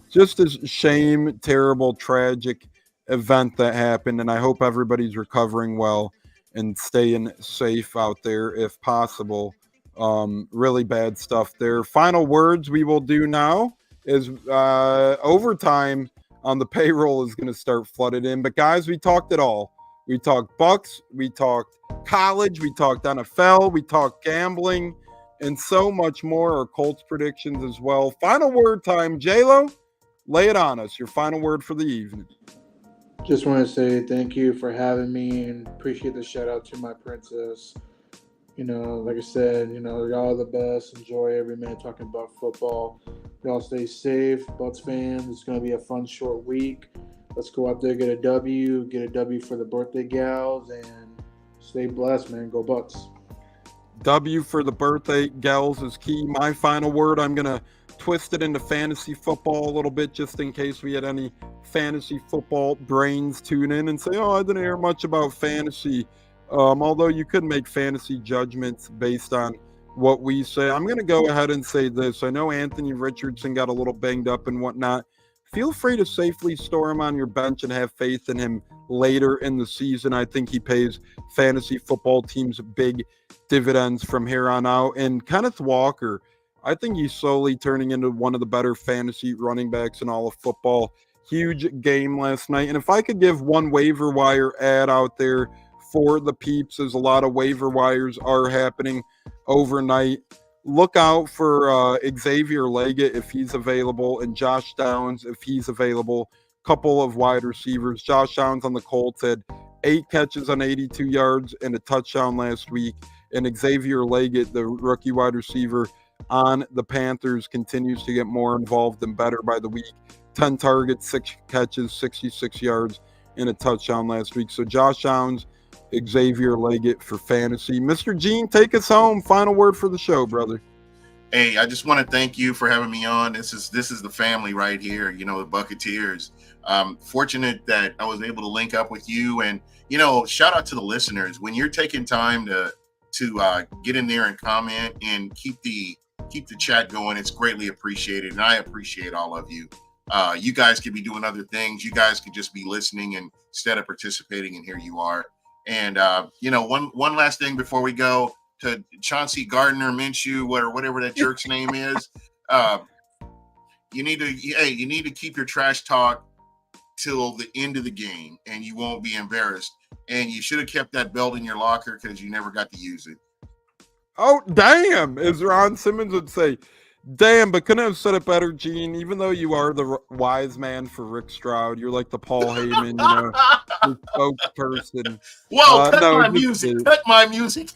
just a shame, terrible, tragic event that happened, and I hope everybody's recovering well and staying safe out there if possible. Really bad stuff there. Final words we will do now is overtime on the payroll is going to start flooded in. But guys, we talked it all. We talked Bucs, we talked college, we talked NFL, we talked gambling, and so much more. Our Colts predictions as well. Final word time. J-Lo, lay it on us. Your final word for the evening. Just want to say thank you for having me and appreciate the shout out to my princess. Like I said, y'all are the best. Enjoy every minute talking about football. Y'all stay safe. Bucs fans, it's going to be a fun, short week. Let's go out there, get a W for the birthday gals, and stay blessed, man. Go Bucs. W for the birthday gals is key. My final word, I'm going to twist it into fantasy football a little bit just in case we had any fantasy football brains tune in and say, oh, I didn't hear much about fantasy. Although you could make fantasy judgments based on what we say. I'm going to go ahead and say this. I know Anthony Richardson got a little banged up and whatnot. Feel free to safely store him on your bench and have faith in him later in the season. I think he pays fantasy football teams big dividends from here on out. And Kenneth Walker, I think he's slowly turning into one of the better fantasy running backs in all of football. Huge game last night. And if I could give one waiver wire ad out there for the peeps, as a lot of waiver wires are happening overnight. Look out for Xavier Leggett if he's available, and Josh Downs if he's available. Couple of wide receivers. Josh Downs on the Colts had 8 catches on 82 yards and a touchdown last week. And Xavier Leggett, the rookie wide receiver on the Panthers, continues to get more involved and better by the week. 10 targets, 6 catches, 66 yards, and a touchdown last week. So Josh Downs, Xavier Leggett for fantasy. Mr. Gene, take us home. Final word for the show, brother. Hey, I just want to thank you for having me on. This is the family right here, the Buccateers. Fortunate that I was able to link up with you, and shout out to the listeners. When you're taking time to get in there and comment and keep the chat going, it's greatly appreciated, and I appreciate all of you. You guys could be doing other things. You guys could just be listening and instead of participating, and here you are. And one last thing before we go, to Chauncey Gardner Minshew, whatever that jerk's name is, you need to keep your trash talk till the end of the game, and you won't be embarrassed. And you should have kept that belt in your locker because you never got to use it. Oh, damn, as Ron Simmons would say. Damn, but couldn't have said it better, Gene. Even though you are the wise man for Rick Stroud, you're like the Paul Heyman, the spokesperson. Whoa, cut my music.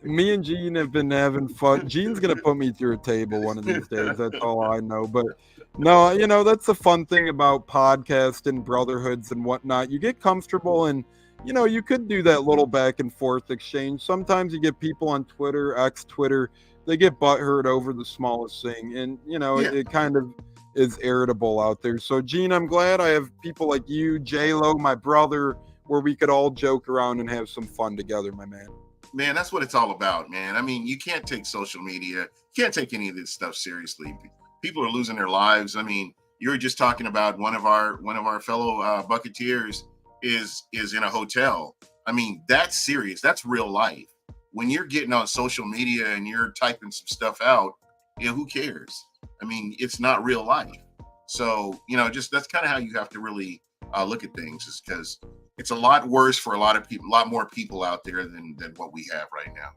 Me and Gene have been having fun. Gene's going to put me through a table one of these days. That's all I know. But No, that's the fun thing about podcasts and brotherhoods and whatnot. You get comfortable and, you could do that little back and forth exchange. Sometimes you get people on Twitter, Twitter, they get butthurt over the smallest thing. And, it kind of is irritable out there. So, Gene, I'm glad I have people like you, J-Lo, my brother, where we could all joke around and have some fun together, my man. Man, that's what it's all about, man. I mean, you can't take social media, you can't take any of this stuff seriously. People are losing their lives. I mean, you were just talking about one of our fellow Buccateers is in a hotel. I mean, that's serious. That's real life. When you're getting on social media and you're typing some stuff out, who cares? I mean, it's not real life. So, just that's kind of how you have to really look at things, is because it's a lot worse for a lot of people, a lot more people out there than what we have right now.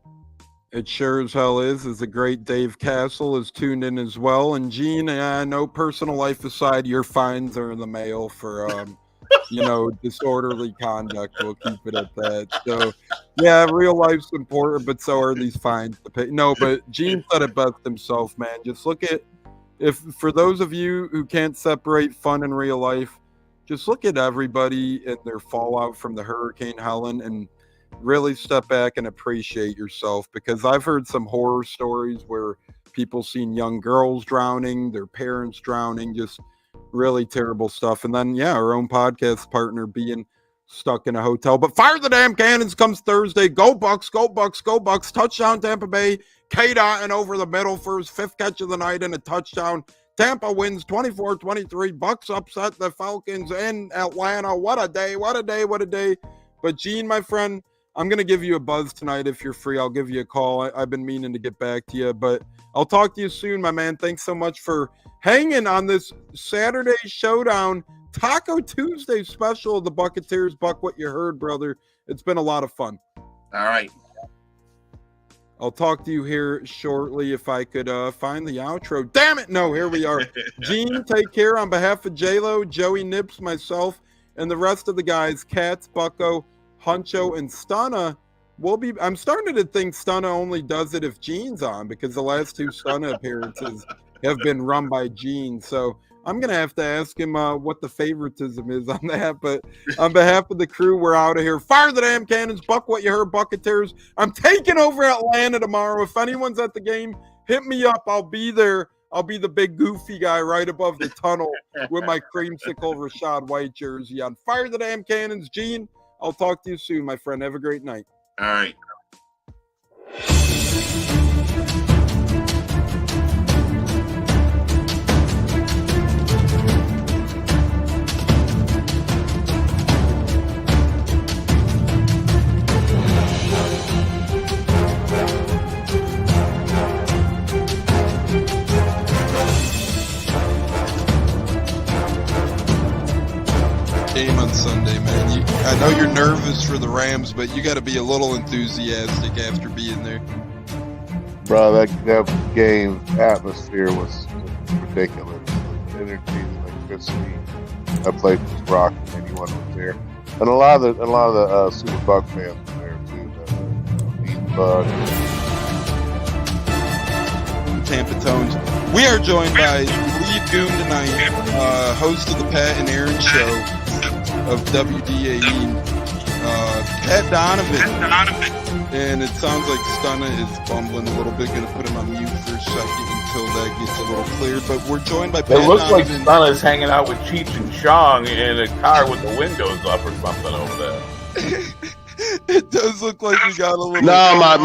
It sure as hell is. The great Dave Castle is tuned in as well. And Gene, no personal life aside, your fines are in the mail for, disorderly conduct. We'll keep it at that. So, yeah, real life's important, but so are these fines to pay. No, but Gene said it best himself, man. Just look at, for those of you who can't separate fun and real life, just look at everybody and their fallout from the Hurricane Helen and really step back and appreciate yourself, because I've heard some horror stories where people seen young girls drowning, their parents drowning, just really terrible stuff. And then, our own podcast partner being stuck in a hotel. But fire the damn cannons comes Thursday. Go Bucs, go Bucs, go Bucs. Touchdown Tampa Bay. K-Dot and over the middle for his 5th catch of the night and a touchdown. Tampa wins 24-23. Bucs upset the Falcons in Atlanta. What a day, what a day, what a day. But Gene, my friend, I'm going to give you a buzz tonight. If you're free, I'll give you a call. I've been meaning to get back to you, but I'll talk to you soon, my man. Thanks so much for hanging on this Saturday Showdown Taco Tuesday special of the Buccateers. Buc What Ya Heard, brother. It's been a lot of fun. All right. I'll talk to you here shortly if I could find the outro. Damn it. No, here we are. Gene, take care. On behalf of J-Lo, Joey Nips, myself, and the rest of the guys, Katz, Bucko, Huncho, and Stunna. I'm starting to think Stunna only does it if Gene's on, because the last 2 Stunna appearances have been run by Gene. So I'm going to have to ask him what the favoritism is on that. But on behalf of the crew, we're out of here. Fire the damn cannons. Buc What Ya Heard, Buccateers. I'm taking over Atlanta tomorrow. If anyone's at the game, hit me up. I'll be there. I'll be the big goofy guy right above the tunnel with my creamsicle Rashad White jersey on. Fire the damn cannons. Gene, I'll talk to you soon, my friend. Have a great night. All right. Game on Sunday, man. I know you're nervous for the Rams, but you got to be a little enthusiastic after being there. Bro, that game atmosphere was ridiculous. The energy, the electricity. That place was rocking. Anyone was there, and a lot of the Super Buc fans were there too. The Bug. Tampa Tones. We are joined by Lee Doom tonight, host of the Pat and Aaron Show of WDAE, Pat Donovan. And it sounds like Stunna is bumbling a little bit. Going to put him on mute for a second until that gets a little clear. But we're joined by Pat It looks like Donovan. Stunna's hanging out with Cheech and Chong in a car with the windows up or something over there. It does look like we got a little... No, my